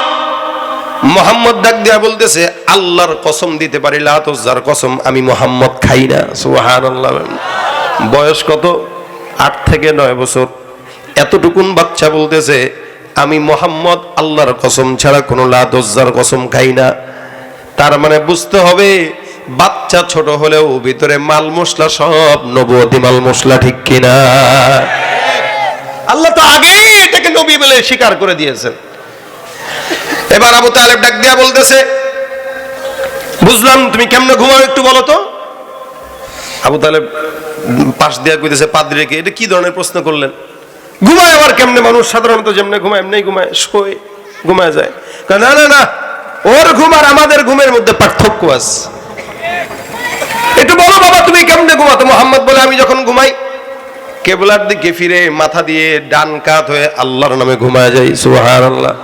মোহাম্মদ ডাক দিয়া বলতেছে, আল্লাহর কসম দিতে পারি, লাত উজ্জার কসম আমি মোহাম্মদ খাই না। সুবহানাল্লাহ। বয়স কত? 8 থেকে 9 বছর। এতটুকুন বাচ্চা বলতেছে, আমি মোহাম্মদ আল্লাহর কসম ছাড়া কোনো লাত উজ্জার কসম খাই না। তার মানে বুঝতে হবে বাচ্চা ছোট হলেও ভিতরে মাল মশলা সব নবুয়তি মাল মশলা, ঠিক কিনা? আল্লাহ তো আগেই এটাকে নবী বলে স্বীকার করে দিয়েছেন। এবার আবু তালেব ডাক দিয়া বলতেছে, বুঝলাম তুমি কেমনে ঘুমাও একটু বলো তো। আবু তালেব পাশ দিয়া কইতেছে পাদ্রীকে, এটা কি ধরনের প্রশ্ন করলেন? ঘুমায় আবার কেমনে? মানুষ সাধারণত যেমনে ঘুমায় এমনি ঘুমায়, শোয়, ঘুমায় যায়। না না না, ওর ঘুম আর আমাদের ঘুমের মধ্যে পার্থক্য আছে। একটু বলো বাবা তুমি কেমনে ঘুমাতো? মোহাম্মদ বলে, আমি যখন ঘুমাই কেবলার দিকে ফিরে মাথা দিয়ে ডান কাত হয়ে আল্লাহর নামে ঘুমায় যাই। সুবহানাল্লাহ।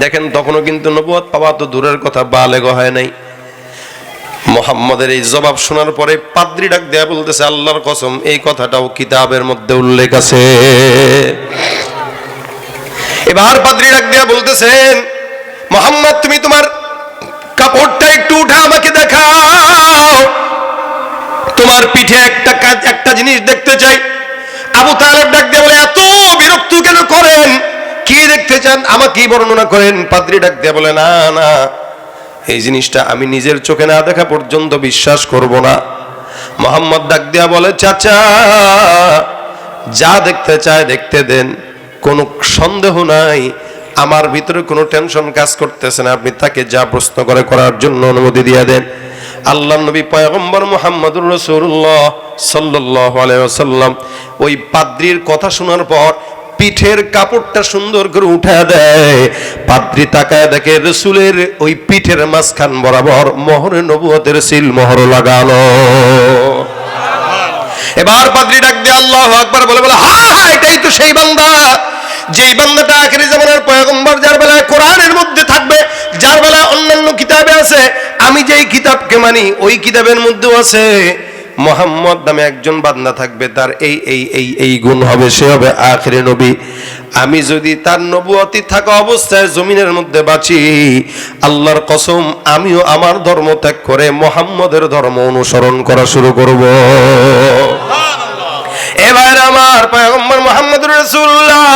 দেখেন তখনও কিন্তু নবুয়ত পাওয়া তো দূরের কথা, বালেগ হয় নাই। মোহাম্মদের এই জবাব শোনার পরে পাদ্রী ডাক দেয়া বলতেছে, আল্লাহর কসম এই কথাটাও কিতাবের মধ্যে উল্লেখ আছে। এবার পাদ্রী ডাক দেয়া বলতেছেন, মোহাম্মদ তুমি তোমার কাপড়টা একটু উঠা আমাকে দেখাও, তোমার পিঠে একটা জিনিস দেখতে চাই। আবু তালেব ডাক দিয়ে বলে, এত বিরক্ত কেন করেন? কি দেখতে চান আমাকেই বর্ণনা করেন। পাদ্রী ডাক দিয়ে বলে, না না, এই জিনিসটা আমি নিজের চোখে না দেখা পর্যন্ত বিশ্বাস করব না। মোহাম্মদ ডাক দিয়া বলে, চাচা যা দেখতে চায় দেখতে দেন, কোনো সন্দেহ নাই, আমার ভিতরে কোনো টেনশন কাজ করতেছে না, আপনি তাকে যা প্রশ্ন করে করার জন্য অনুমতি দিয়ে দেন। আল্লাহর নবী পয়গম্বর মুহাম্মদুর রাসূলুল্লাহ সাল্লাল্লাহু আলাইহি ওয়াসাল্লাম ওই পাদ্রীর কথা শোনার পর পিঠের কাপড়টা সুন্দর করে উঠা দেয়। পাদ্রী তাকায় দেখে রাসূলের ওই পিঠের মাঝখান বরাবর মোহরে নবুয়তের সিল মোহর লাগানো। এবার পাদ্রী ডাক দিয়ে আল্লাহু আকবার বলে বলে, হ্যাঁ হ্যাঁ, এটাই তো সেই বান্দা, যেই বান্দাটা আখিরি জামানার পয়গম্বর, যার বেলায় কোরআনের মধ্যে থাকবে, যার বেলায় অন্যান্য কিতাবে আছে। আমি যেই কিতাবকে মানি ওই কিতাবের মধ্যেও আছে মুহাম্মদ নামে একজন বান্দা থাকবে, তার এই এই এই এই গুণ হবে, সে হবে আখিরি নবী। আমি যদি তার নবুয়তি থাকা অবস্থায় জমিনের মধ্যে বাঁচি, আল্লাহর কসম আমিও আমার ধর্ম ত্যাগ করে মুহাম্মদের ধর্ম অনুসরণ করা শুরু করব। এবার আমার পয়গম্বর মুহাম্মদুর রাসূলুল্লাহ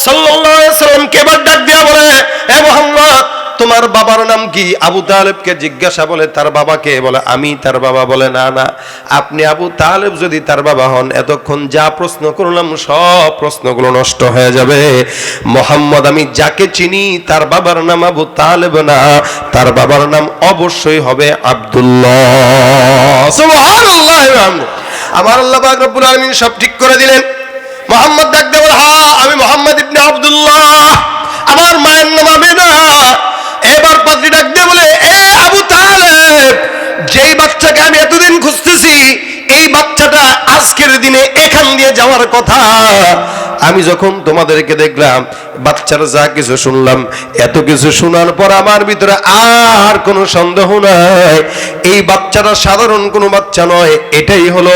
সাল্লাল্লাহু আলাইহি ওয়াসাল্লাম কেবার ডাক দিয়া বলে, এ মুহাম্মদ তোমার বাবার নাম কি? আবু তালেবকে জিজ্ঞাসা বলে, তার বাবাকে? বলে, আমি তার বাবা। বলে, না না, আপনি আবু তালেব যদি তার বাবা হন, এতক্ষণ যা প্রশ্ন করলাম সব প্রশ্নগুলো নষ্ট হয়ে যাবে। মুহাম্মদ আমি যাকে চিনি তার বাবার নাম আবু তালেব না, তার বাবার নাম অবশ্যই হবে আব্দুল্লাহ। সুবহানাল্লাহ। আমার আল্লাহ পাক রব্বুল আলামিন সব ঠিক করে দিলেন। মুহাম্মদ ডাক দিয়ে বলে, হ্যাঁ আমি মুহাম্মদ ইবনে আব্দুল্লাহ, আমার মায়ের নাম আমিনা। এবার পাদ্রী ডাক দিয়ে বলে, এ আবু তালেব, যেই বাচ্চাকে আমি এতদিন খুঁজতেছি, এই বাচ্চাটা আজকের দিনে এখান দিয়ে যাওয়ার কথা। আমি যখন তোমাদেরকে দেখলাম, বাচ্চার যা কিছু শুনলাম, এত কিছু শোনার পর আমার ভিতরে আর কোনো সন্দেহ নাই, এই বাচ্চাটা সাধারণ কোনো বাচ্চা নয়, এটাই হলো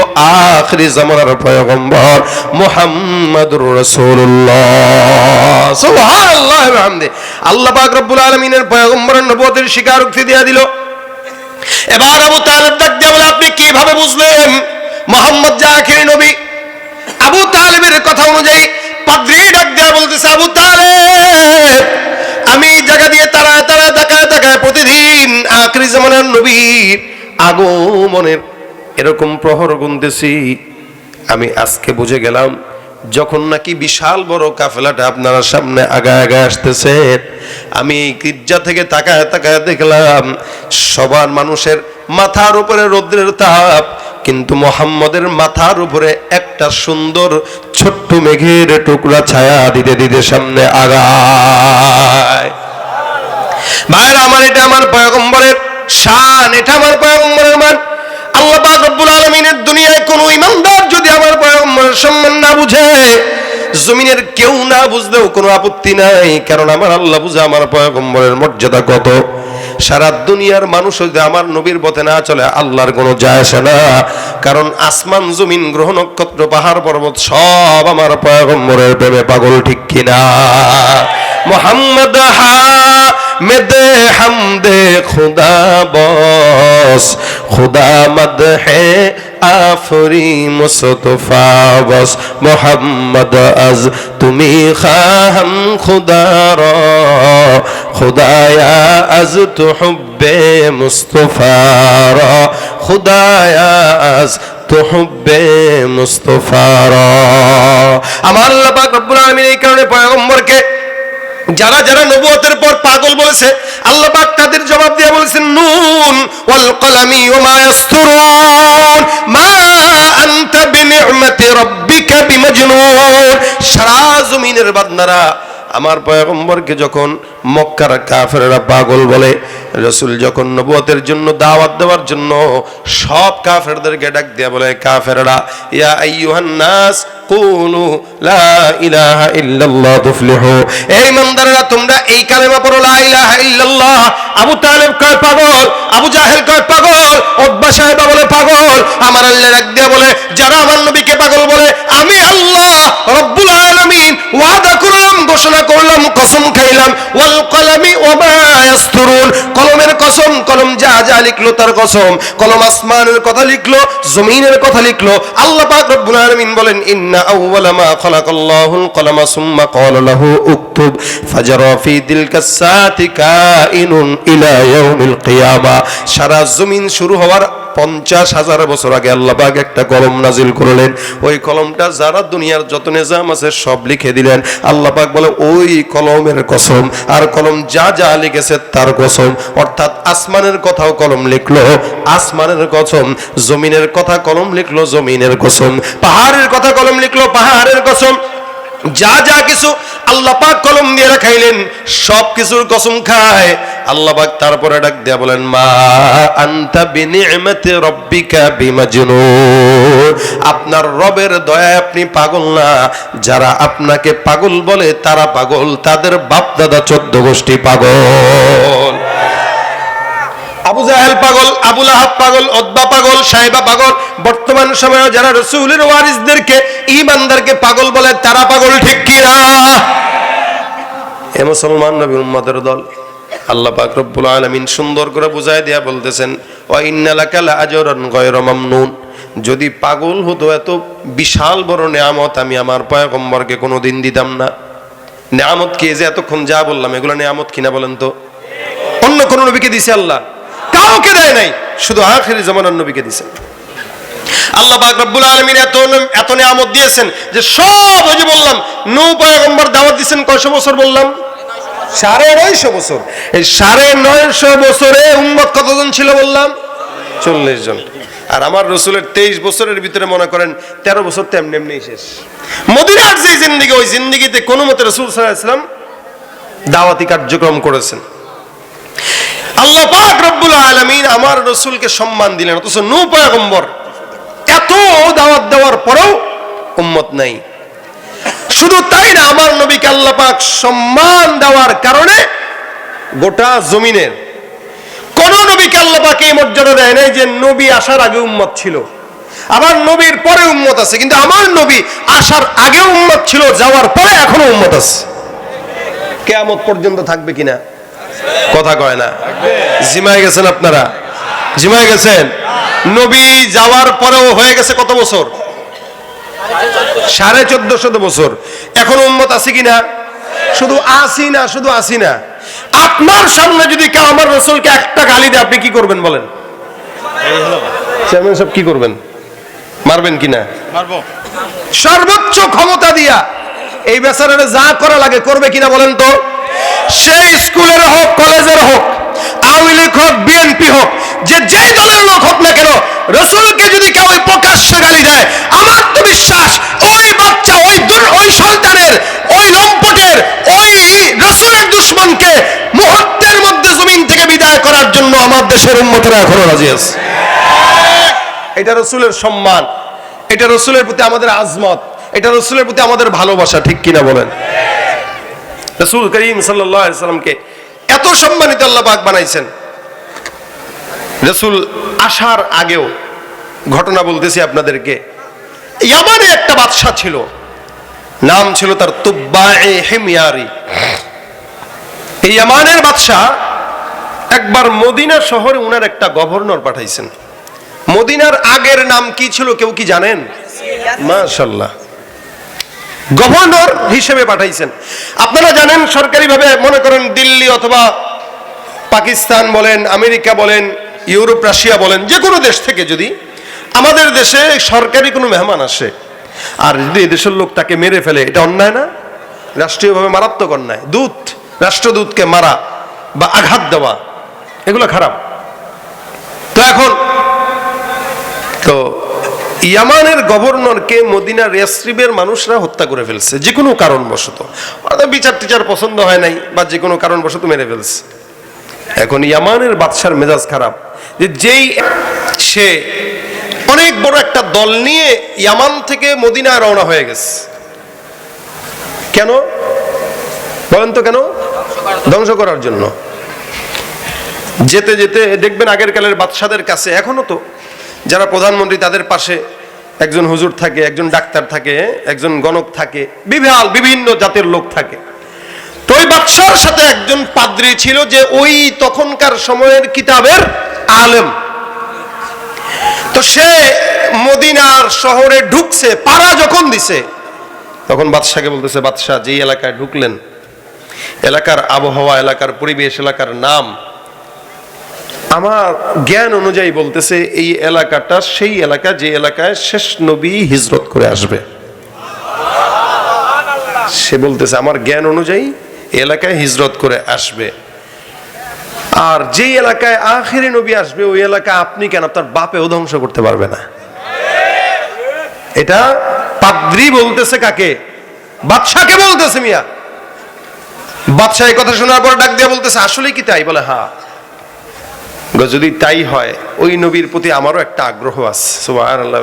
আখিরি জামানার পয়গম্বর মুহাম্মদুর রাসূলুল্লাহ। সুবহানাল্লাহ ওয়া বিহামদিহি। আল্লাহ পাক রব্বুল আলামিনের পয়গম্বরের নবুয়তের স্বীকারোক্তি দিয়ে দিল। এবার আবু তালেব ডাক দিয়ে বলে, আপনি কিভাবে বুঝলেন মুহাম্মদ যে আখিরি নবী? আবু তালেবের কথা অনুযায়ী পাদ্রী ডাক দিয়ে বলতেছে, আবু তালেব আমি জায়গা দিয়ে তারায় তারায় তাকায় তাকায় প্রতিদিন আখিরি জামানার নবীর আগমনের এরকম প্রহর গুনতেছি। আমি আজকে বুঝে গেলাম, যখন নাকি বিশাল বড় কাফেলাটা আপনারা সামনে আগায় আগায় আসতেছে, আমি গির্জা থেকে তাকায় তাকায় দেখলাম সবার মানুষের মাথার উপরে রৌদ্রের তাপ, কিন্তু মুহাম্মদের মাথার উপরে একটা সুন্দর ছোট্ট মেঘের টুকরা ছায়া দিতে দিতে সামনে আগায়। ভাইরা আমার, এটা আমার পয়গম্বরের শান, এটা আমার পয়গম্বরের মান। আল্লাহ পাক রব্বুল আলামিনের দুনিয়ায় কোন ইমানদার যদি আমার পয়গম্বরের সম্মান না বুঝে, জমিনের কেউ না বুঝলেও কোনো আপত্তি নাই, কারণ আমার আল্লাহ বুঝে আমার পয়গম্বরের মর্যাদা কত। সারা দুনিয়ার মানুষ যদি আমার নবীর পথে না চলে, আল্লাহর কোনো যায় আসে না, কারণ আসমান জমিন গ্রহ নক্ষত্র পাহাড় পর্বত সব আমার পয়গম্বরের প্রেমে পাগল, ঠিক কিনা? মুহাম্মদ হামিদে হামদে খুদা বস, খুদা মদহে আফরি মুস্তফা বস মোহাম্মদ আজ তুমি খাহাম খুদারা খুদায়া আজ তো হুব্বে মুস্তফারা খুদায়া আজ তো হুব্বে মুস্তফারা। আমার আল্লাহ পাক রব্বুল আলামিন এই কারণে পয়গম্বরকে যারা যারা নবুয়তের পর পাগল বলেছে আল্লাহ পাক তাদের জবাব দিয়ে বলেছেন নুন ওয়াল কলামি ওয়া মা ইয়াসতুরুন মা আনতা বিনি'মাতি রাব্বিকা বিমাজনুন। সারা জমিনের বান্দারা আমার পয়গম্বরকে যখন মক্কার কাফেররা পাগল বলে, রাসূল যখন নবুয়তের জন্য দাওয়াত দেওয়ার জন্য সব কাফেরদেরকে ডাক দিয়ে বলে, কাফেররা ইয়া আইয়ুহান নাস কুলু লা ইলাহা ইল্লাল্লাহ তুফলিহু, এই ইমানদাররা তোমরা এই কালেমা পড়ো লা ইলাহা ইল্লাল্লাহ। আবু তালেব কয় পাগল, আবু জাহেল কয় পাগল, উতবা সাহেবা বলে পাগল। আমার আল্লাহ ডাক দিয়ে বলে যারা আমার নবীকে পাগল বলে আমি আল্লাহ রব্বুল আলামিন ওয়াদা করলাম, ঘোষণা করলাম, কসম খাইলাম ওয়াল কলামি ওয়া মা ইয়াসতুরুন, কলমের কসম, কলম যা যা লিখলো তার কসম, কলম আসমানের কথা লিখলো, জমিনের কথা লিখলো। আল্লাহ পাক রব্বুল আলামিন বলেন ইন্না আউওয়ালা মা খালাকাল্লাহুল কলামা সুম্মা ক্বালা লাহু উকতুব ফাজারা ফি তিলকা সাতি কাইনুন ইলা ইয়াউমিল কিয়ামা। সারা জমিন শুরু হওয়ার 50,000 বছর আগে আল্লাহ পাক একটা কলম নাজিল করলেন, ওই কলমটা যারা দুনিয়ার যত নিজাম আছে সব লিখে দিলেন। আল্লাহ পাক বলে ওই কলমের কসম, আর কলম যা যা লিখেছে তার কসম, অর্থাৎ আসমানের কথাও কলম লিখলো আসমানের কসম, জমিনের কথা কলম লিখলো জমিনের কসম, পাহাড়ের কথা কলম লিখলো পাহাড়ের কসম, যা যা কিছু আল্লাহ পাক কলম দিয়ে রাখাইলেন সব কিছুর কসম খায়। আল্লাহ পাক তারপরে ডাক দিয়া বলেন মা আনতা বিনি'মাতি রাব্বিকা বিমাজনুন, আপনার রবের দয়ায় আপনি পাগল না, যারা আপনাকে পাগল বলে তারা পাগল, তাদের বাপ দাদা 14 গোষ্ঠী পাগল। আবু জাহেল পাগল, আবু লাহাব পাগল, উতবা পাগল, সাইবা পাগল। বর্তমান সময়ে যারা রাসূলের ওয়ারিসদেরকে ঈমানদারকে পাগল বলে তারা পাগল, ঠিক কি না? এ মুসলমান নবীর উম্মতের দল আল্লাহ পাক রব্বুল আলামিন সুন্দর করে বুঝায় দিয়া বলতেছেন ওয়া ইন্না লাকা লাআজরান গায়রা মামনুন, যদি পাগল হতো এত বিশাল বড় নিয়ামত আমি আমার পয়গম্বরকে কোনোদিন দিতাম না। নিয়ামত কি, যে এতক্ষণ যা বললাম এগুলো নিয়ামত কিনা বলেন তো? অন্য কোন নবীকে দিছে আল্লাহ? কাউকে দেয় নাই, শুধু আখিরি জামানার নবীকে দিয়েছেন। আল্লাহ পাক রব্বুল আলামিন এত নিয়ামত দিয়েছেন যে সব, ওই যে বললাম নূহ পয়গম্বর দাওয়াত দিয়েছেন কয়শো বছর বললাম? 950 বছর। এই 950 বছরে উম্মত কতজন ছিল বললাম? 40 জন। আর আমার রাসূলের 23 বছরের ভিতরে মনে করেন 13 বছর তো এমনি এমনি শেষ। মদিনার যে জিন্দেগি, ওই জিন্দেগিতে কোনো মতে রাসূল সাল্লাল্লাহু আলাইহি ওয়াসাল্লাম দাওয়াতি কার্যক্রম করেছেন। আল্লাহ পাক রব্বুল আলামিন আমার রাসূলকে সম্মান দিলেন, অথচ নূহ পয়গম্বর এত দাওয়াত দেওয়ার পরেও উম্মত নাই। শুধু তাই না, আমার নবীকে আল্লাহ পাক সম্মান দেওয়ার কারণে গোটা জমিনের কোন নবীকে আল্লাহ পাক এই মর্যাদা দেয় নাই যে নবী আসার আগে উম্মত ছিল, আবার নবীর পরে উম্মত আছে। কিন্তু আমার নবী আসার আগে উম্মত ছিল, যাওয়ার পরে এখনো উম্মত আছে। কিয়ামত পর্যন্ত থাকবে কিনা? কথা কয় না। জিমায় গেছেন আপনারা? জিমায় গেছেন? নবী যাওয়ার পরেও হয়ে গেছে কত বছর? 1450 বছর। এখন উম্মত আছে কিনা? শুধু আসি না, শুধু আসি না। আপনার সামনে যদি কেউ আমার রাসূলকে একটা গালি দেয় আপনি কি করবেন বলেন? চেয়ারম্যান সাহেব কি করবেন? মারবেন কিনা? মারবো। সর্বোচ্চ ক্ষমতা দিয়া এই বেচারারে যা করা লাগে করবে কিনা বলেন তো? সেই স্কুলের হোক, কলেজের হোক, আওয়ামী লীগ হোক, বিএনপি হোক, যেই দলের লোক হোক না কেন, রাসূলকে যদি কেউ প্রকাশ্যে গালি দেয়, আমার তো বিশ্বাস ওই বাচ্চা, ওই সন্তানের, ওই লম্পটের, ওই রাসূলের দুশমনকে মুহূর্তের মধ্যে জমিন থেকে বিদায় করার জন্য আমার দেশের উম্মতেরা এখনো রাজি আছে। এটা রাসূলের সম্মান, এটা রাসূলের প্রতি আমাদের আজমত, এটা রাসূলের প্রতি আমাদের ভালোবাসা, ঠিক কিনা বলেন? রাসূল করিম সাল্লাল্লাহু আলাইহি সাল্লামকে এত সম্মানিত আল্লাহ পাক বানাইছেন। রাসূল আসার আগেও ঘটনা বলতেছি আপনাদেরকে, ইয়ামানে একটা বাদশা ছিল, নাম ছিল তার তুব্বায়ে হিময়ারি। এই ইয়ামানের বাদশা একবার মদিনা শহরে উনার একটা গভর্নর পাঠাইছেন। মদিনার আগের নাম কি ছিল কেউ কি জানেন? মাশাআল্লাহ, গভর্নর হিসেবে পাঠাইছেন। আপনারা জানেন সরকারিভাবে, মনে করেন দিল্লি অথবা পাকিস্তান বলেন, আমেরিকা বলেন, ইউরোপ, রাশিয়া বলেন, যে কোনো দেশ থেকে যদি আমাদের দেশে সরকারি কোনো মেহমান আসে আর যদি এদেশের লোক তাকে মেরে ফেলে, এটা অন্যায় না? রাষ্ট্রীয়ভাবে মারাত্মক অন্যায়। দূত, রাষ্ট্রদূতকে মারা বা আঘাত দেওয়া, এগুলো খারাপ। তো এখন তো ইয়ামানের গভর্নরকে মদিনার ইয়াসরিবের মানুষরা হত্যা করে ফেলছে যে কোনো কারণবশত, বিচার টিচার পছন্দ হয় নাই বা যে কোনো কারণবশত মেরে ফেলছে। এখন ইয়ামানের বাদশার মেজাজ খারাপ, যে যেই সে অনেক বড় একটা দল নিয়ে ইয়ামান থেকে মদিনায় রওনা হয়ে গেছে। কেন বলেন তো? কেন? ধ্বংস করার জন্য। যেতে যেতে দেখবেন আগের কালের বাদশাদের কাছে এখনো তো যারা প্রধানমন্ত্রী তাদের পাশে একজন হুজুর থাকে, একজন ডাক্তার থাকে, একজন গণক থাকে, বিভিন্ন জাতের লোক থাকে। তো ওই বাদশার সাথে একজন পাদ্রী ছিল যে ওই তখনকার সময়ের কিতাবের আলেম। তো সে মদিনার শহরে ঢুকছে, পাড়া যখন দিছে তখন বাদশাকে বলতেছে, বাদশাহ যেই এলাকায় ঢুকলেন, এলাকার আবহাওয়া, এলাকার পরিবেশ, এলাকার নাম আমার জ্ঞান অনুযায়ী বলতেছে এই এলাকাটা সেই এলাকা যে এলাকায় শেষ নবী হিজরত করে আসবে। সে বলতেছে আমার জ্ঞান অনুযায়ী এলাকায় হিজরত করে আসবে, আর যেই এলাকায় আখিরি নবী আসবে ওই এলাকা আপনি কেন, আপনার বাপেও ধ্বংস করতে পারবে না। এটা পাদ্রী বলতেছে কাকে? বাদশাকে বলতেছে। মিয়া বাদশাহ এই কথা শোনার পর ডাক দিয়ে বলতেছে আসলেই কি তাই? বলে হ্যাঁ। যদি তাই হয় ওই নবীর প্রতি আমারও একটা আগ্রহ আছে। সুবহানাল্লাহ।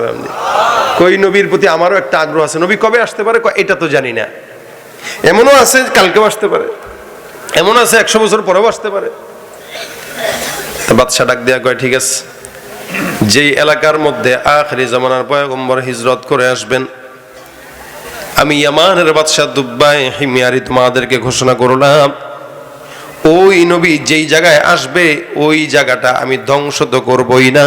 ওই নবীর প্রতি আমারও একটা আগ্রহ আছে। নবী কবে আসতে পারে এটা তো জানি না, এমনও আছে কালকেও আসতে পারে, এমন আছে 100 বছর পরেও আসতে পারে। বাদশা ডাক দেয়া কয় ঠিক আছে, যেই এলাকার মধ্যে আখিরি জামানার পয়গম্বর হিজরত করে আসবেন, আমি ইয়ামানের বাদশা দুব্বাই হিমিয়ারি তোমাদেরকে ঘোষণা করলাম ওই নবী যেই জায়গায় আসবে ওই জায়গাটা আমি ধ্বংস তো করবই না,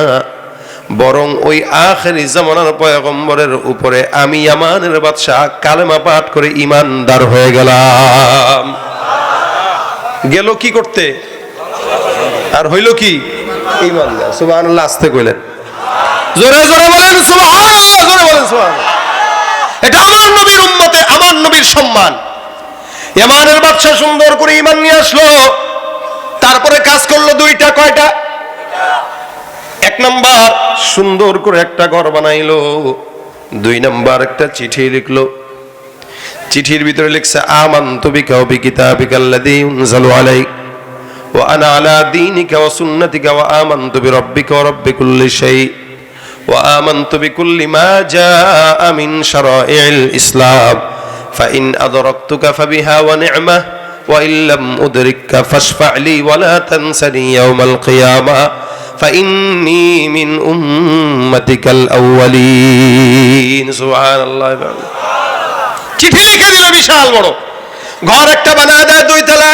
বরং ওই আখিরি জামানার পয়গম্বরের উপরে আমি ইয়ামানের বাদশা কালেমা পাঠ করে ঈমানদার হয়ে গেলাম। গেল কি করতে? আর হইল কি? ঈমানদার। সুবহানাল্লাহ। আস্তে কইলেন, জোরে জোরে বলেন সুবহানাল্লাহ, জোরে বলেন সুবহানাল্লাহ। এটা আমার নবীর উম্মতে, আমার নবীর সম্মান। ইয়ামানের বাদশা সুন্দর করে ঈমান নিয়ে আসলো, তারপরে কাজ করলো দুইটা। কয়টা? এক নাম্বার সুন্দর করে একটা ঘর বানাইলো, দুই নাম্বার একটা চিঠি লিখলো। চিঠির ভিতরে লিখছে আমানতু বিকা ওয়া বিকিতাবিকাল্লাযী উনজিলা আলাইক ওয়া আনা আলা দীনিকা ওয়া সুন্নাতিকা ওয়া আমানতু বিরাব্বিকা ওয়া রাব্বি কুল্লি শাই ওয়া আমানতু বিকুল্লি মা জাআ মিন শারাইল ইসলাম ফাইন আদরাকতুকা ফাবিহা ওয়া নি'মাহ ওয়া ইল্লাম উদরিককা ফাশফা' লি ওয়া লা তানসানি ইয়াওমাল কিয়ামাহ ফাইন্নী মিন উম্মাতিকাল আউয়ালিন। সুবহানাল্লাহ। চিঠি লিখে দিল, বিশাল বড় ঘর একটা বানায় দেয়, 2 তলা।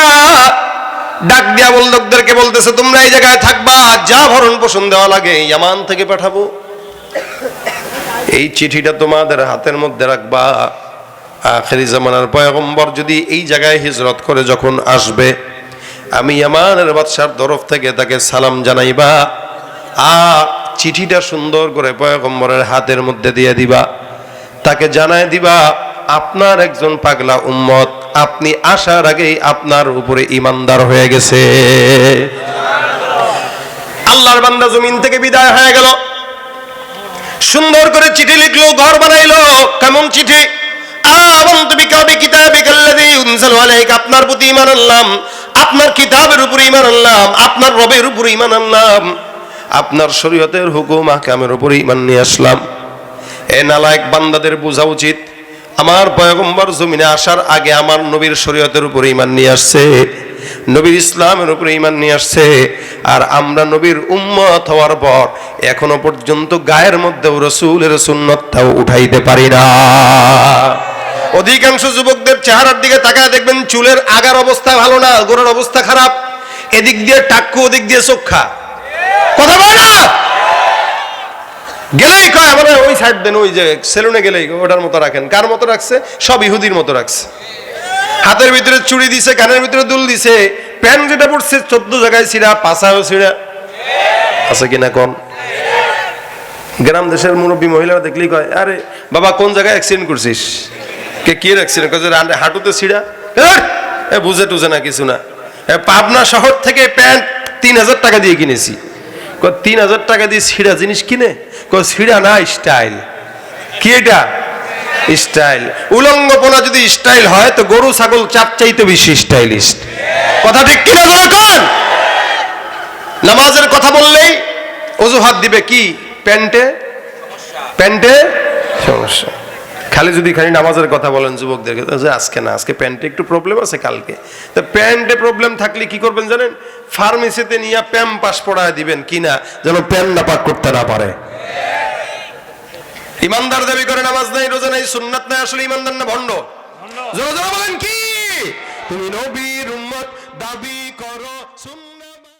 ডাক দিয়া লোকদেরকে বলতেছে তোমরা এই জায়গায় থাকবা, যা ভরণ পোষণ দেওয়া লাগে ইয়ামান থেকে পাঠাবো, এই চিঠিটা তোমাদের হাতের মধ্যে রাখবা। আখিরি জামানার পয়গম্বর যদি এই জায়গায় হিজরত করে যখন আসবে, আমি ইয়ামানের বাদশার তরফ থেকে তাকে সালাম জানাইবা, আর চিঠিটা সুন্দর করে পয়গম্বরের হাতের মধ্যে দিয়ে দিবা। তাকে জানায় দিবা আপনার একজন পাগলা উম্মত আপনি আসার আগেই আপনার উপরে ঈমানদার হয়ে গেছে। আল্লাহর বান্দা জমিন থেকে বিদায় হয়ে গেল, সুন্দর করে চিঠি লিখলো, ঘর বানাইলো। কেমন চিঠি? আমানতু বিকা ওয়া বিকিতাবিকাল্লাযী উনজিলা আলাইক, আপনার প্রতি ঈমান আনলাম, আপনার কিতাবের উপরে ঈমান আনলাম, আপনার রবের উপরে ঈমান আনলাম, আপনার শরীয়তের হুকুম আহকামের উপরে ঈমান নিয়ে আসলাম। এ নালায়েক বান্দাদের বোঝা উচিত আমার পয়গম্বর জমিনে আসার আগে আমার নবীর শরীয়তের উপরে ঈমান নিয়ে আসছে, নবীর ইসলামের উপরে ঈমান নিয়ে আসছে, আর আমরা নবীর উম্মত হওয়ার পর এখনো পর্যন্ত গায়ের মধ্যে রাসূলের সুন্নাতটাও উঠাইতে পারি না। অধিকাংশ যুবকদের চেহারার দিকে তাকায় দেখবেন চুলের আগার অবস্থা ভালো না, গোড়ার অবস্থা খারাপ, এদিক দিয়ে টাক্কু ওদিক দিয়ে চোখা। কথা বলে না? গেলেই কয় আমার ওই সাইড দেন, ওই যে সেলুনে গেলেই ওটার মতো রাখেন। কার মতো রাখছে? সব ইহুদির মতো রাখছে। হাতের ভিতরে চুড়ি দিছে, কানের ভিতরে দুল দিছে, প্যান্ট যেটা পড়ছে 14 জায়গায় ছিঁড়া, পাছাও ছিঁড়া। আছে কিনা কোন? গ্রাম দেশের মুরব্বী মহিলারা দেখলেই কয়, আরে বাবা কোন জায়গায় অ্যাক্সিডেন্ট করছিস? কে কি অ্যাক্সিডেন্ট করছে? হাঁটুতে ছিঁড়া। বুঝে টুঝে না, কিছু না। পাবনা শহর থেকে প্যান্ট 3000 টাকা দিয়ে কিনেছি। 3000 টাকা দিয়ে ছিঁড়া জিনিস কিনে? ছিঁড়া না, স্টাইল। কি এটা? স্টাইল। উলঙ্গপনা যদি স্টাইল হয় তো গরু ছাগল চাপ চাইতে বেশি স্টাইলিস্ট। কথা ঠিক কিনা বলেন? নামাজের কথা বললেই অজুহাত দিবে কি? প্যান্টে সমস্যা। খালি নামাজের কথা বলেন যুবকদেরকে, আজকে না, আজকে প্যান্টে একটু প্রবলেম আছে, কালকে। তো প্যান্টে প্রবলেম থাকলে কি করবেন জানেন? ফার্মেসিতে নিয়ে প্যাম পাস পড়ায় দিবেন কিনা, যেন প্যান না পাক করতে না পারে। ইমানদার দাবি করে নামাজ নাই, রোজা নাই, সুন্নাত নাই, আসলে ইমানদার না ভণ্ড? জোরে জোরে বলেন কি? তুমি নবীর উম্মত দাবি